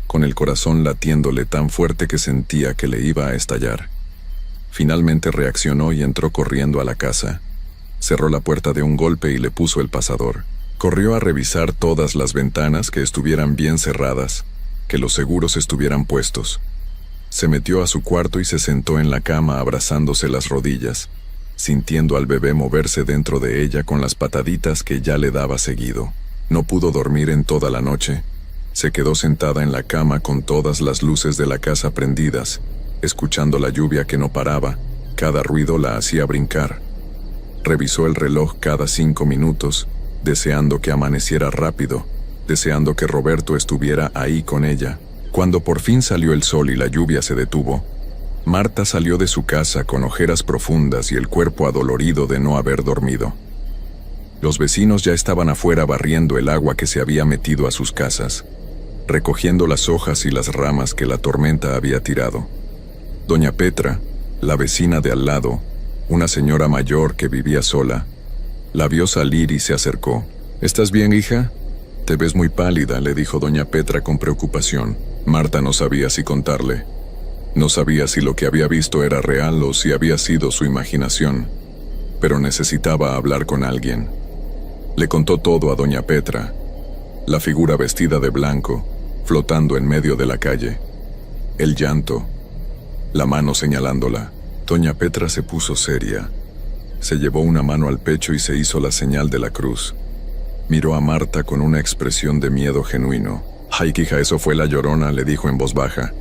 con el corazón latiéndole tan fuerte que sentía que le iba a estallar. Finalmente reaccionó y entró corriendo a la casa. Cerró la puerta de un golpe y le puso el pasador. Corrió a revisar todas las ventanas que estuvieran bien cerradas, que los seguros estuvieran puestos. Se metió a su cuarto y se sentó en la cama abrazándose las rodillas, sintiendo al bebé moverse dentro de ella con las pataditas que ya le daba seguido. No pudo dormir en toda la noche. Se quedó sentada en la cama con todas las luces de la casa prendidas, escuchando la lluvia que no paraba. Cada ruido la hacía brincar. Revisó el reloj cada 5 minutos, deseando que amaneciera rápido, deseando que Roberto estuviera ahí con ella. Cuando por fin salió el sol y la lluvia se detuvo, Marta salió de su casa con ojeras profundas y el cuerpo adolorido de no haber dormido. Los vecinos ya estaban afuera barriendo el agua que se había metido a sus casas, recogiendo las hojas y las ramas que la tormenta había tirado. Doña Petra, la vecina de al lado, una señora mayor que vivía sola, la vio salir y se acercó. «¿Estás bien, hija? Te ves muy pálida», le dijo doña Petra con preocupación. Marta no sabía si contarle. No sabía si lo que había visto era real o si había sido su imaginación, pero necesitaba hablar con alguien. Le contó todo a doña Petra, la figura vestida de blanco, flotando en medio de la calle, el llanto, la mano señalándola. Doña Petra se puso seria. Se llevó una mano al pecho y se hizo la señal de la cruz. Miró a Marta con una expresión de miedo genuino. «Ay, hija, eso fue la Llorona», le dijo en voz baja.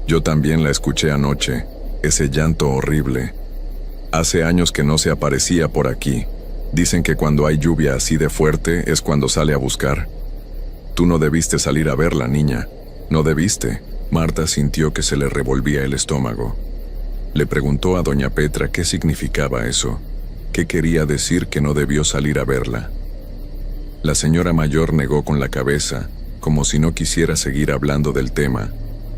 «Yo también la escuché anoche, ese llanto horrible. Hace años que no se aparecía por aquí. Dicen que cuando hay lluvia así de fuerte es cuando sale a buscar. Tú no debiste salir a verla, niña. No debiste». Marta sintió que se le revolvía el estómago. Le preguntó a doña Petra qué significaba eso, qué quería decir que no debió salir a verla. La señora mayor negó con la cabeza, como si no quisiera seguir hablando del tema,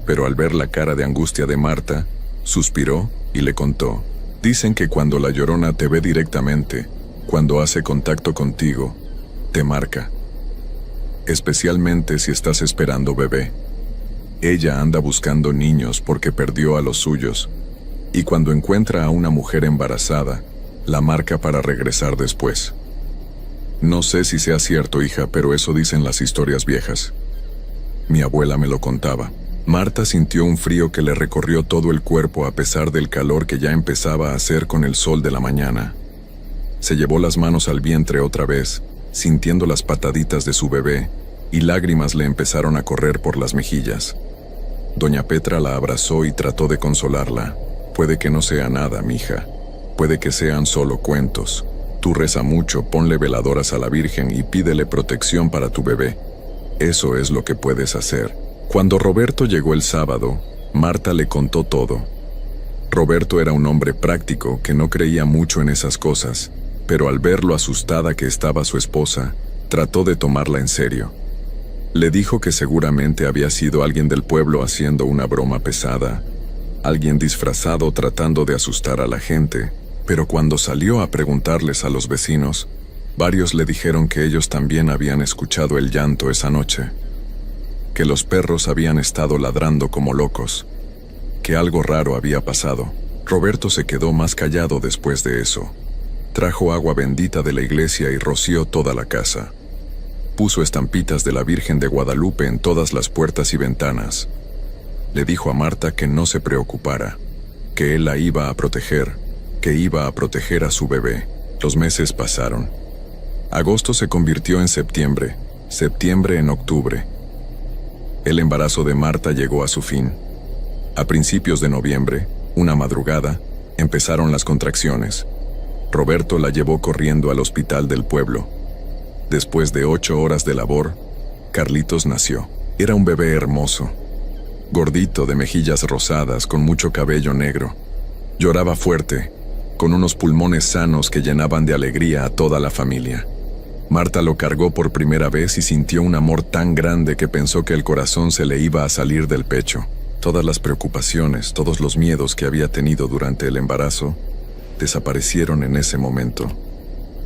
pero al ver la cara de angustia de Marta, suspiró y le contó. «Dicen que cuando la Llorona te ve directamente, cuando hace contacto contigo, te marca. Especialmente si estás esperando bebé. Ella anda buscando niños porque perdió a los suyos, y cuando encuentra a una mujer embarazada, la marca para regresar después. No sé si sea cierto, hija, pero eso dicen las historias viejas. Mi abuela me lo contaba». Marta sintió un frío que le recorrió todo el cuerpo a pesar del calor que ya empezaba a hacer con el sol de la mañana. Se llevó las manos al vientre otra vez, sintiendo las pataditas de su bebé, y lágrimas le empezaron a correr por las mejillas. Doña Petra la abrazó y trató de consolarla. «Puede que no sea nada, mija. Puede que sean solo cuentos. Tú reza mucho, ponle veladoras a la Virgen y pídele protección para tu bebé. Eso es lo que puedes hacer». Cuando Roberto llegó el sábado, Marta le contó todo. Roberto era un hombre práctico que no creía mucho en esas cosas, pero al ver lo asustada que estaba su esposa, trató de tomarla en serio. Le dijo que seguramente había sido alguien del pueblo haciendo una broma pesada, alguien disfrazado tratando de asustar a la gente, pero cuando salió a preguntarles a los vecinos, varios le dijeron que ellos también habían escuchado el llanto esa noche, que los perros habían estado ladrando como locos, que algo raro había pasado. Roberto se quedó más callado después de eso. Trajo agua bendita de la iglesia y roció toda la casa. Puso estampitas de la Virgen de Guadalupe en todas las puertas y ventanas. Le dijo a Marta que no se preocupara, que él la iba a proteger, que iba a proteger a su bebé. Los meses pasaron. Agosto se convirtió en septiembre, septiembre en octubre. El embarazo de Marta llegó a su fin. A principios de noviembre, una madrugada, empezaron las contracciones. Roberto la llevó corriendo al hospital del pueblo. Después de 8 horas de labor, Carlitos nació. Era un bebé hermoso, gordito, de mejillas rosadas, con mucho cabello negro. Lloraba fuerte, con unos pulmones sanos que llenaban de alegría a toda la familia. Marta lo cargó por primera vez y sintió un amor tan grande que pensó que el corazón se le iba a salir del pecho. Todas las preocupaciones, todos los miedos que había tenido durante el embarazo, desaparecieron en ese momento.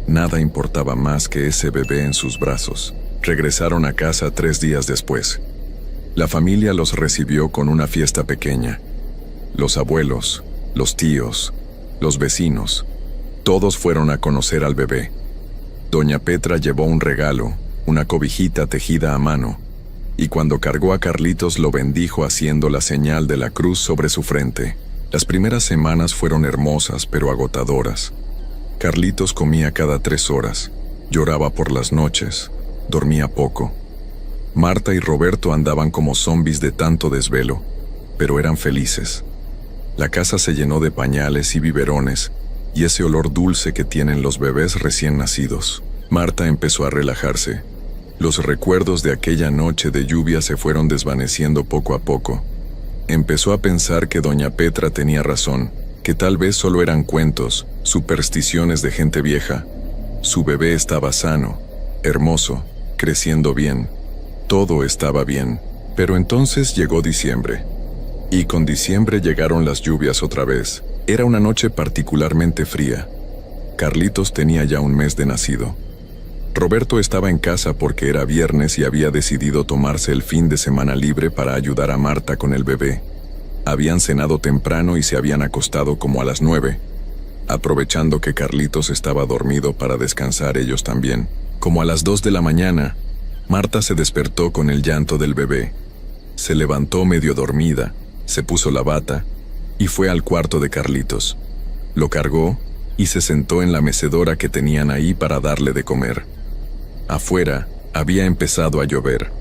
Nada importaba más que ese bebé en sus brazos. Regresaron a casa 3 días después. La familia los recibió con una fiesta pequeña. Los abuelos, los tíos, los vecinos, todos fueron a conocer al bebé. Doña Petra llevó un regalo, una cobijita tejida a mano, y cuando cargó a Carlitos lo bendijo haciendo la señal de la cruz sobre su frente. Las primeras semanas fueron hermosas pero agotadoras. Carlitos comía cada 3 horas, lloraba por las noches, dormía poco. Marta y Roberto andaban como zombis de tanto desvelo, pero eran felices. La casa se llenó de pañales y biberones, y ese olor dulce que tienen los bebés recién nacidos. Marta empezó a relajarse. Los recuerdos de aquella noche de lluvia se fueron desvaneciendo poco a poco. Empezó a pensar que doña Petra tenía razón, que tal vez solo eran cuentos, supersticiones de gente vieja. Su bebé estaba sano, hermoso, creciendo bien. Todo estaba bien. Pero entonces llegó diciembre. Y con diciembre llegaron las lluvias otra vez. Era una noche particularmente fría. Carlitos tenía ya 1 mes de nacido. Roberto estaba en casa porque era viernes y había decidido tomarse el fin de semana libre para ayudar a Marta con el bebé. Habían cenado temprano y se habían acostado como a las 9, aprovechando que Carlitos estaba dormido para descansar ellos también. Como a las 2 de la mañana, Marta se despertó con el llanto del bebé. Se levantó medio dormida, se puso la bata y fue al cuarto de Carlitos. Lo cargó y se sentó en la mecedora que tenían ahí para darle de comer. Afuera había empezado a llover,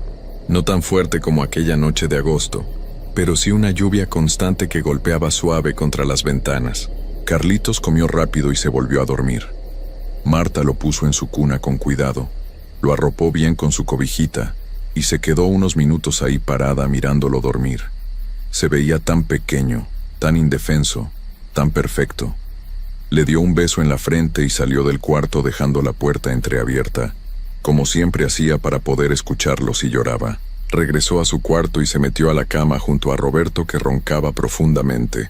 no tan fuerte como aquella noche de agosto, pero sí una lluvia constante que golpeaba suave contra las ventanas. Carlitos comió rápido y se volvió a dormir. Marta lo puso en su cuna con cuidado, lo arropó bien con su cobijita y se quedó unos minutos ahí parada mirándolo dormir. Se veía tan pequeño, tan indefenso, tan perfecto. Le dio un beso en la frente y salió del cuarto dejando la puerta entreabierta, como siempre hacía para poder escucharlo si lloraba. Regresó a su cuarto y se metió a la cama junto a Roberto, que roncaba profundamente.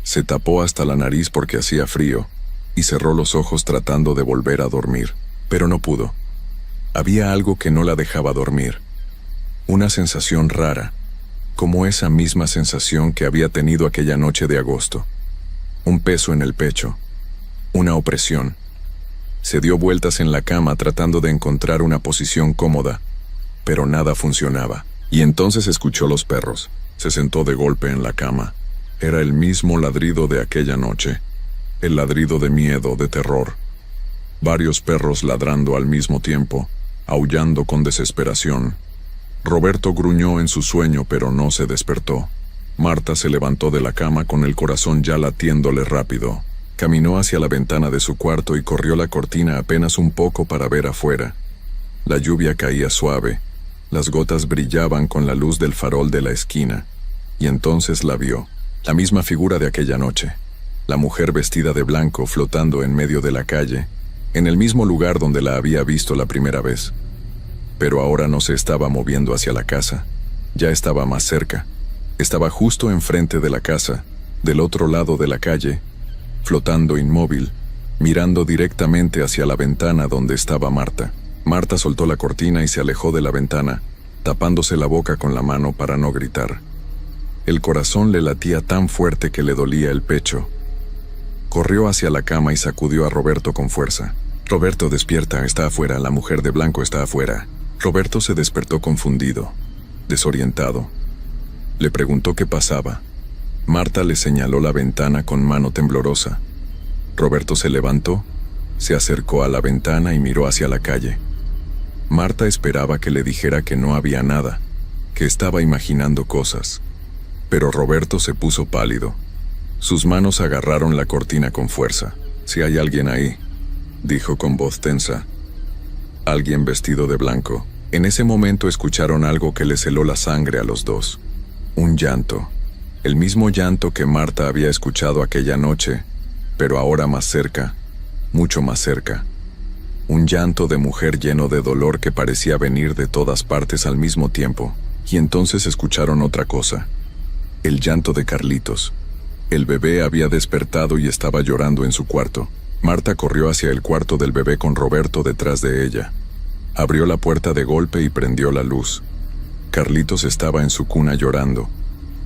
Se tapó hasta la nariz porque hacía frío y cerró los ojos tratando de volver a dormir, pero no pudo. Había algo que no la dejaba dormir. Una sensación rara, como esa misma sensación que había tenido aquella noche de agosto. Un peso en el pecho, una opresión. Se dio vueltas en la cama tratando de encontrar una posición cómoda, pero nada funcionaba. Y entonces escuchó los perros. Se sentó de golpe en la cama. Era el mismo ladrido de aquella noche, el ladrido de miedo, de terror. Varios perros ladrando al mismo tiempo, aullando con desesperación. Roberto gruñó en su sueño, pero no se despertó. Marta se levantó de la cama con el corazón ya latiéndole rápido. Caminó hacia la ventana de su cuarto y corrió la cortina apenas un poco para ver afuera. La lluvia caía suave, las gotas brillaban con la luz del farol de la esquina, y entonces la vio, la misma figura de aquella noche, la mujer vestida de blanco flotando en medio de la calle, en el mismo lugar donde la había visto la primera vez. Pero ahora no se estaba moviendo hacia la casa, ya estaba más cerca. Estaba justo enfrente de la casa, del otro lado de la calle, flotando inmóvil, mirando directamente hacia la ventana donde estaba Marta. Marta soltó la cortina y se alejó de la ventana, tapándose la boca con la mano para no gritar. El corazón le latía tan fuerte que le dolía el pecho. Corrió hacia la cama y sacudió a Roberto con fuerza. «Roberto, despierta, está afuera, la mujer de blanco está afuera». Roberto se despertó confundido, desorientado. Le preguntó qué pasaba. Marta le señaló la ventana con mano temblorosa. Roberto se levantó, se acercó a la ventana y miró hacia la calle. Marta esperaba que le dijera que no había nada, que estaba imaginando cosas. Pero Roberto se puso pálido. Sus manos agarraron la cortina con fuerza. «Si hay alguien ahí», dijo con voz tensa. Alguien vestido de blanco. En ese momento escucharon algo que les heló la sangre a los dos. Un llanto. El mismo llanto que Marta había escuchado aquella noche, pero ahora más cerca, mucho más cerca. Un llanto de mujer lleno de dolor que parecía venir de todas partes al mismo tiempo. Y entonces escucharon otra cosa. El llanto de Carlitos. El bebé había despertado y estaba llorando en su cuarto. Marta corrió hacia el cuarto del bebé con Roberto detrás de ella. Abrió la puerta de golpe y prendió la luz. Carlitos estaba en su cuna llorando,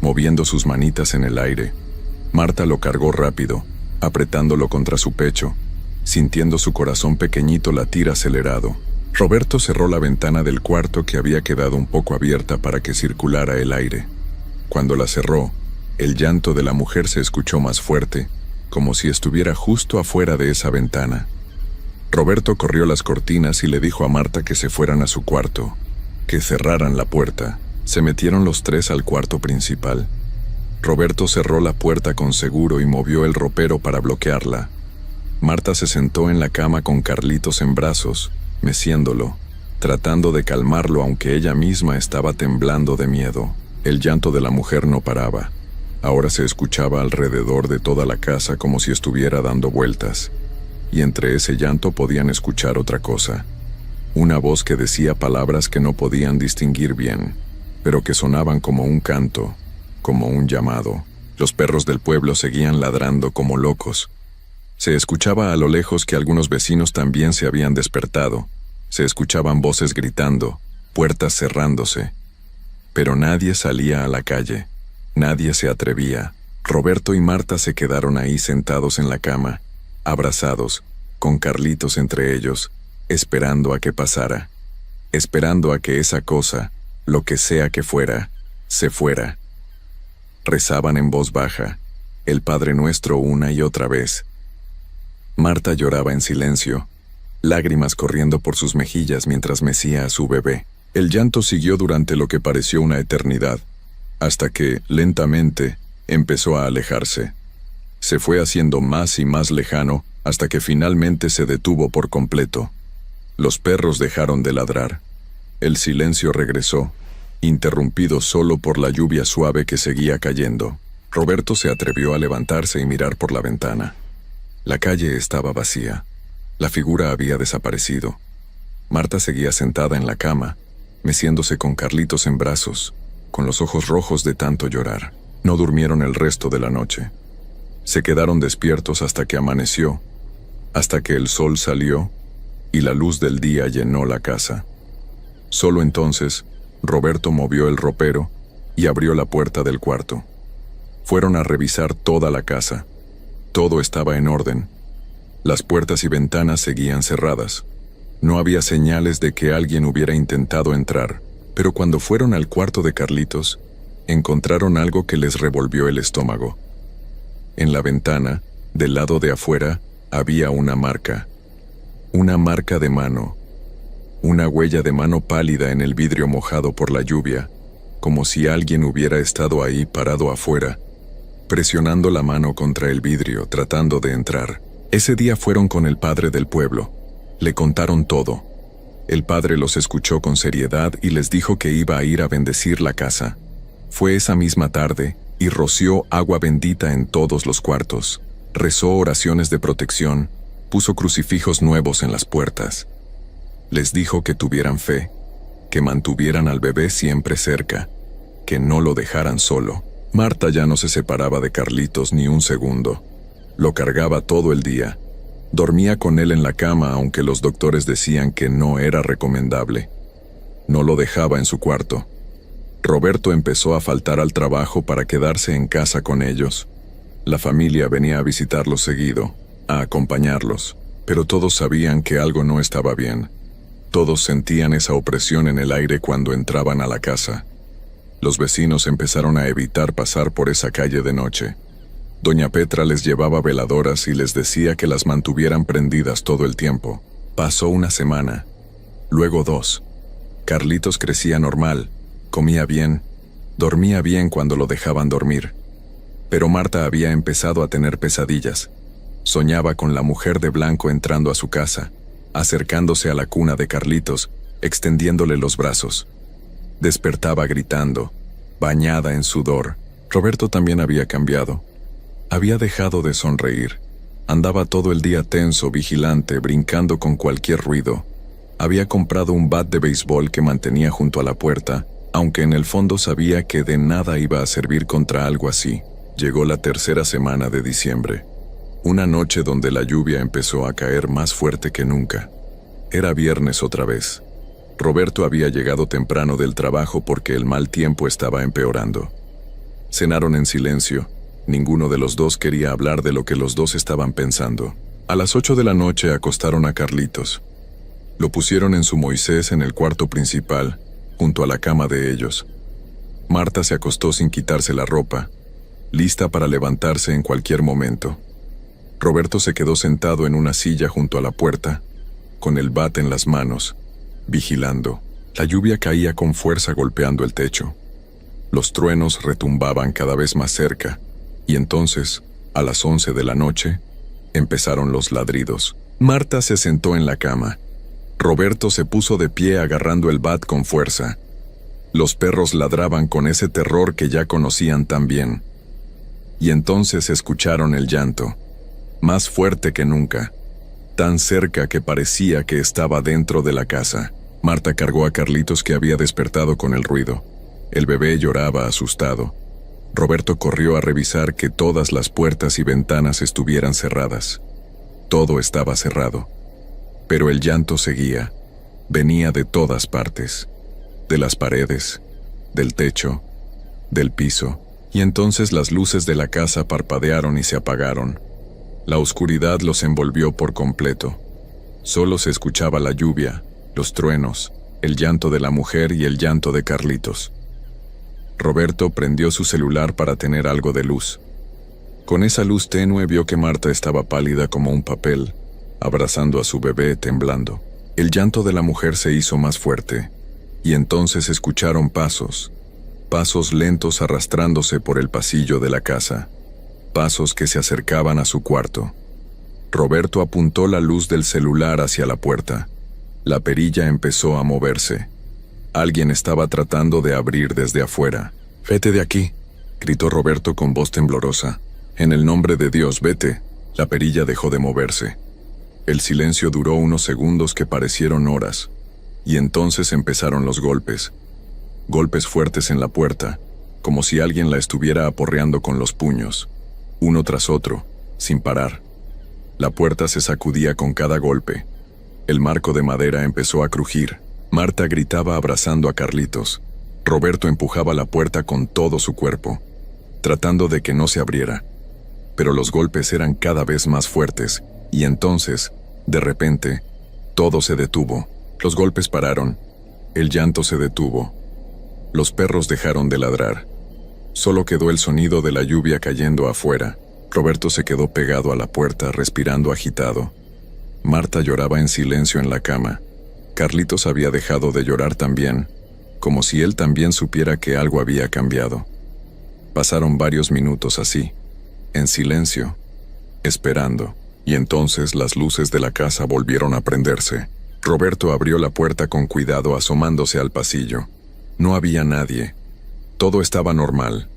moviendo sus manitas en el aire. Marta lo cargó rápido, apretándolo contra su pecho, sintiendo su corazón pequeñito latir acelerado. Roberto cerró la ventana del cuarto que había quedado un poco abierta para que circulara el aire. Cuando la cerró, el llanto de la mujer se escuchó más fuerte, como si estuviera justo afuera de esa ventana. Roberto corrió las cortinas y le dijo a Marta que se fueran a su cuarto, que cerraran la puerta. Se metieron los tres al cuarto principal. Roberto cerró la puerta con seguro y movió el ropero para bloquearla. Marta se sentó en la cama con Carlitos en brazos, meciéndolo, tratando de calmarlo aunque ella misma estaba temblando de miedo. El llanto de la mujer no paraba. Ahora se escuchaba alrededor de toda la casa como si estuviera dando vueltas. Y entre ese llanto podían escuchar otra cosa. Una voz que decía palabras que no podían distinguir bien, pero que sonaban como un canto, como un llamado. Los perros del pueblo seguían ladrando como locos. Se escuchaba a lo lejos que algunos vecinos también se habían despertado. Se escuchaban voces gritando, puertas cerrándose. Pero nadie salía a la calle. Nadie se atrevía. Roberto y Marta se quedaron ahí sentados en la cama, abrazados, con Carlitos entre ellos, esperando a que pasara. Esperando a que esa cosa, lo que sea que fuera, se fuera. Rezaban en voz baja, el Padre Nuestro una y otra vez. Marta lloraba en silencio, lágrimas corriendo por sus mejillas mientras mecía a su bebé. El llanto siguió durante lo que pareció una eternidad, hasta que, lentamente, empezó a alejarse. Se fue haciendo más y más lejano hasta que finalmente se detuvo por completo. Los perros dejaron de ladrar. El silencio regresó, interrumpido solo por la lluvia suave que seguía cayendo. Roberto se atrevió a levantarse y mirar por la ventana. La calle estaba vacía. La figura había desaparecido. Marta seguía sentada en la cama, meciéndose con Carlitos en brazos, con los ojos rojos de tanto llorar. No durmieron el resto de la noche. Se quedaron despiertos hasta que amaneció, hasta que el sol salió y la luz del día llenó la casa. Solo entonces, Roberto movió el ropero y abrió la puerta del cuarto. Fueron a revisar toda la casa. Todo estaba en orden. Las puertas y ventanas seguían cerradas. No había señales de que alguien hubiera intentado entrar, pero cuando fueron al cuarto de Carlitos, encontraron algo que les revolvió el estómago. En la ventana, del lado de afuera, había una marca de mano, una huella de mano pálida en el vidrio mojado por la lluvia, como si alguien hubiera estado ahí parado afuera, presionando la mano contra el vidrio, tratando de entrar. Ese día fueron con el padre del pueblo. Le contaron todo. El padre los escuchó con seriedad y les dijo que iba a ir a bendecir la casa. Fue esa misma tarde y roció agua bendita en todos los cuartos. Rezó oraciones de protección, puso crucifijos nuevos en las puertas. Les dijo que tuvieran fe, que mantuvieran al bebé siempre cerca, que no lo dejaran solo. Marta ya no se separaba de Carlitos ni un segundo. Lo cargaba todo el día. Dormía con él en la cama aunque los doctores decían que no era recomendable. No lo dejaba en su cuarto. Roberto empezó a faltar al trabajo para quedarse en casa con ellos. La familia venía a visitarlos seguido, a acompañarlos, pero todos sabían que algo no estaba bien. Todos sentían esa opresión en el aire cuando entraban a la casa. Los vecinos empezaron a evitar pasar por esa calle de noche. Doña Petra les llevaba veladoras y les decía que las mantuvieran prendidas todo el tiempo. Pasó una semana, luego 2. Carlitos crecía normal, comía bien, dormía bien cuando lo dejaban dormir. Pero Marta había empezado a tener pesadillas. Soñaba con la mujer de blanco entrando a su casa, acercándose a la cuna de Carlitos, extendiéndole los brazos. Despertaba gritando, bañada en sudor. Roberto también había cambiado. Había dejado de sonreír. Andaba todo el día tenso, vigilante, brincando con cualquier ruido. Había comprado un bat de béisbol que mantenía junto a la puerta, aunque en el fondo sabía que de nada iba a servir contra algo así. Llegó la tercera semana de diciembre. Una noche donde la lluvia empezó a caer más fuerte que nunca. Era viernes otra vez. Roberto había llegado temprano del trabajo porque el mal tiempo estaba empeorando. Cenaron en silencio. Ninguno de los dos quería hablar de lo que los dos estaban pensando. A las 8 de la noche acostaron a Carlitos. Lo pusieron en su Moisés en el cuarto principal, junto a la cama de ellos. Marta se acostó sin quitarse la ropa, lista para levantarse en cualquier momento. Roberto se quedó sentado en una silla junto a la puerta, con el bat en las manos, vigilando. La lluvia caía con fuerza golpeando el techo. Los truenos retumbaban cada vez más cerca, y entonces, a las 11 de la noche, empezaron los ladridos. Marta se sentó en la cama. Roberto se puso de pie agarrando el bat con fuerza. Los perros ladraban con ese terror que ya conocían tan bien. Y entonces escucharon el llanto, más fuerte que nunca, tan cerca que parecía que estaba dentro de la casa. Marta cargó a Carlitos, que había despertado con el ruido. El bebé lloraba asustado. Roberto corrió a revisar que todas las puertas y ventanas estuvieran cerradas. Todo estaba cerrado. Pero el llanto seguía. Venía de todas partes. De las paredes, del techo, del piso. Y entonces las luces de la casa parpadearon y se apagaron. La oscuridad los envolvió por completo. Solo se escuchaba la lluvia, los truenos, el llanto de la mujer y el llanto de Carlitos. Roberto prendió su celular para tener algo de luz. Con esa luz tenue vio que Marta estaba pálida como un papel, abrazando a su bebé temblando. El llanto de la mujer se hizo más fuerte, y entonces escucharon pasos lentos arrastrándose por el pasillo de la casa, pasos que se acercaban a su cuarto. Roberto apuntó la luz del celular hacia la puerta. La perilla empezó a moverse. Alguien estaba tratando de abrir desde afuera. «Vete de aquí», gritó Roberto con voz temblorosa. «En el nombre de Dios, vete». La perilla dejó de moverse. El silencio duró unos segundos que parecieron horas, y entonces empezaron los golpes. Golpes fuertes en la puerta, como si alguien la estuviera aporreando con los puños, uno tras otro, sin parar. La puerta se sacudía con cada golpe. El marco de madera empezó a crujir. Marta gritaba abrazando a Carlitos. Roberto empujaba la puerta con todo su cuerpo, tratando de que no se abriera. Pero los golpes eran cada vez más fuertes, y entonces, de repente, todo se detuvo. Los golpes pararon. El llanto se detuvo. Los perros dejaron de ladrar. Solo quedó el sonido de la lluvia cayendo afuera. Roberto se quedó pegado a la puerta, respirando agitado. Marta lloraba en silencio en la cama. Carlitos había dejado de llorar también, como si él también supiera que algo había cambiado. Pasaron varios minutos así, en silencio, esperando, y entonces las luces de la casa volvieron a prenderse. Roberto abrió la puerta con cuidado, asomándose al pasillo. No había nadie. Todo estaba normal.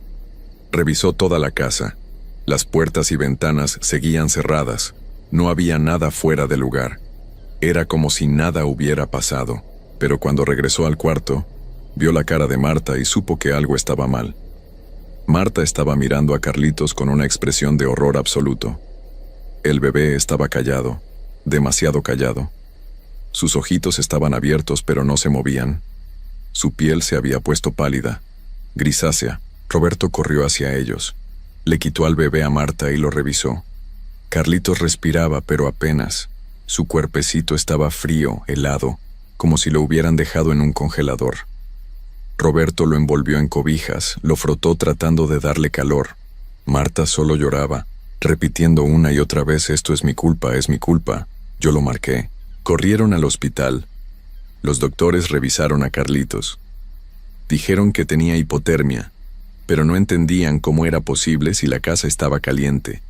Revisó toda la casa. Las puertas y ventanas seguían cerradas. No había nada fuera de lugar. Era como si nada hubiera pasado. Pero cuando regresó al cuarto, vio la cara de Marta y supo que algo estaba mal. Marta estaba mirando a Carlitos con una expresión de horror absoluto. El bebé estaba callado, demasiado callado. Sus ojitos estaban abiertos pero no se movían. Su piel se había puesto pálida, grisácea. Roberto corrió hacia ellos. Le quitó al bebé a Marta y lo revisó. Carlitos respiraba, pero apenas. Su cuerpecito estaba frío, helado, como si lo hubieran dejado en un congelador. Roberto lo envolvió en cobijas, lo frotó tratando de darle calor. Marta solo lloraba, repitiendo una y otra vez: esto es mi culpa, yo lo marqué. Corrieron al hospital. Los doctores revisaron a Carlitos. Dijeron que tenía hipotermia, pero no entendían cómo era posible si la casa estaba caliente.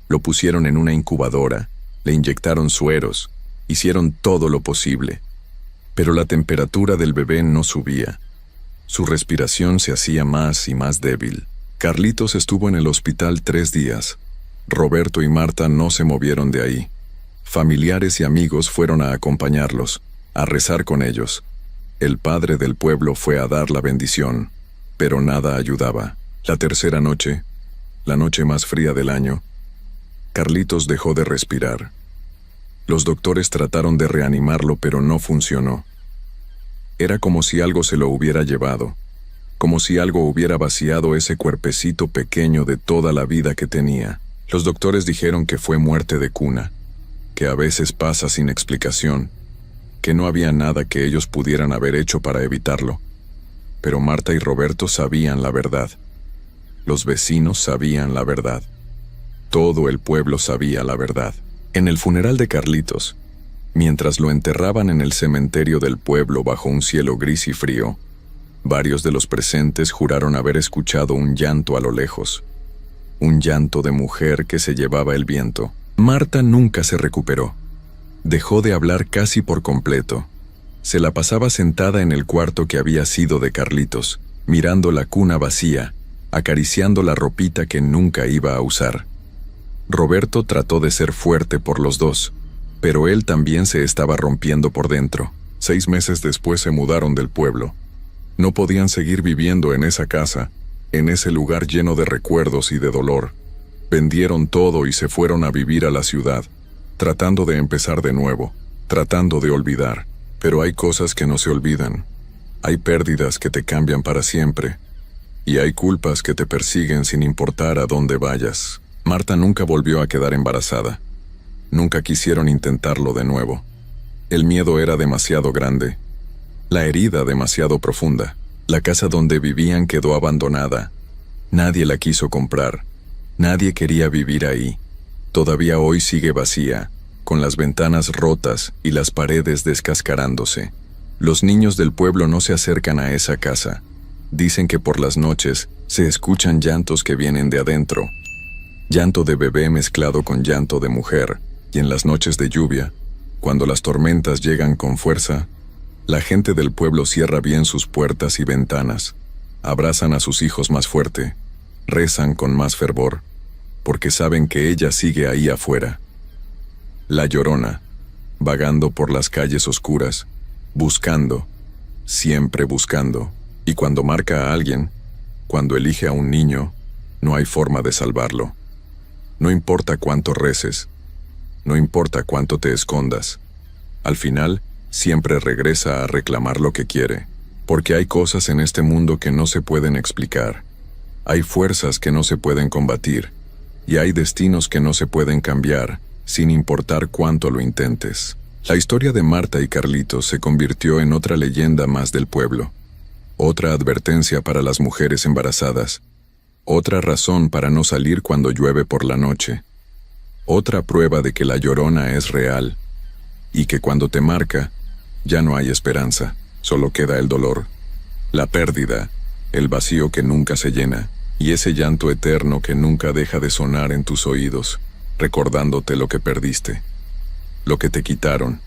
Lo pusieron en una incubadora, le inyectaron sueros, hicieron todo lo posible. Pero la temperatura del bebé no subía. Su respiración se hacía más y más débil. Carlitos estuvo en el hospital 3 días. Roberto y Marta no se movieron de ahí. Familiares y amigos fueron a acompañarlos, a rezar con ellos. El padre del pueblo fue a dar la bendición, pero nada ayudaba. La tercera noche, la noche más fría del año, Carlitos dejó de respirar. Los doctores trataron de reanimarlo, pero no funcionó. Era como si algo se lo hubiera llevado, como si algo hubiera vaciado ese cuerpecito pequeño de toda la vida que tenía. Los doctores dijeron que fue muerte de cuna, que a veces pasa sin explicación, que no había nada que ellos pudieran haber hecho para evitarlo. Pero Marta y Roberto sabían la verdad. Los vecinos sabían la verdad. Todo el pueblo sabía la verdad. En el funeral de Carlitos, mientras lo enterraban en el cementerio del pueblo bajo un cielo gris y frío, varios de los presentes juraron haber escuchado un llanto a lo lejos. Un llanto de mujer que se llevaba el viento. Marta nunca se recuperó. Dejó de hablar casi por completo. Se la pasaba sentada en el cuarto que había sido de Carlitos, mirando la cuna vacía, acariciando la ropita que nunca iba a usar. Roberto trató de ser fuerte por los dos, pero él también se estaba rompiendo por dentro. 6 meses después se mudaron del pueblo. No podían seguir viviendo en esa casa, en ese lugar lleno de recuerdos y de dolor. Vendieron todo y se fueron a vivir a la ciudad, tratando de empezar de nuevo, tratando de olvidar. Pero hay cosas que no se olvidan. Hay pérdidas que te cambian para siempre. Y hay culpas que te persiguen sin importar a dónde vayas. Marta nunca volvió a quedar embarazada. Nunca quisieron intentarlo de nuevo. El miedo era demasiado grande. La herida demasiado profunda. La casa donde vivían quedó abandonada. Nadie la quiso comprar. Nadie quería vivir ahí. Todavía hoy sigue vacía, con las ventanas rotas y las paredes descascarándose. Los niños del pueblo no se acercan a esa casa. Dicen que por las noches se escuchan llantos que vienen de adentro. Llanto de bebé mezclado con llanto de mujer. Y en las noches de lluvia, cuando las tormentas llegan con fuerza, la gente del pueblo cierra bien sus puertas y ventanas, abrazan a sus hijos más fuerte, rezan con más fervor, porque saben que ella sigue ahí afuera. La Llorona, vagando por las calles oscuras, buscando, siempre buscando, y cuando marca a alguien, cuando elige a un niño, no hay forma de salvarlo. No importa cuánto reces, no importa cuánto te escondas, al final, siempre regresa a reclamar lo que quiere, porque hay cosas en este mundo que no se pueden explicar, hay fuerzas que no se pueden combatir, y hay destinos que no se pueden cambiar, sin importar cuánto lo intentes. La historia de Marta y Carlitos se convirtió en otra leyenda más del pueblo, otra advertencia para las mujeres embarazadas, otra razón para no salir cuando llueve por la noche, otra prueba de que la Llorona es real, y que cuando te marca, ya no hay esperanza, solo queda el dolor, la pérdida, el vacío que nunca se llena, y ese llanto eterno que nunca deja de sonar en tus oídos, recordándote lo que perdiste, lo que te quitaron,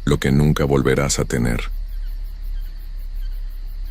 lo que nunca volverás a tener.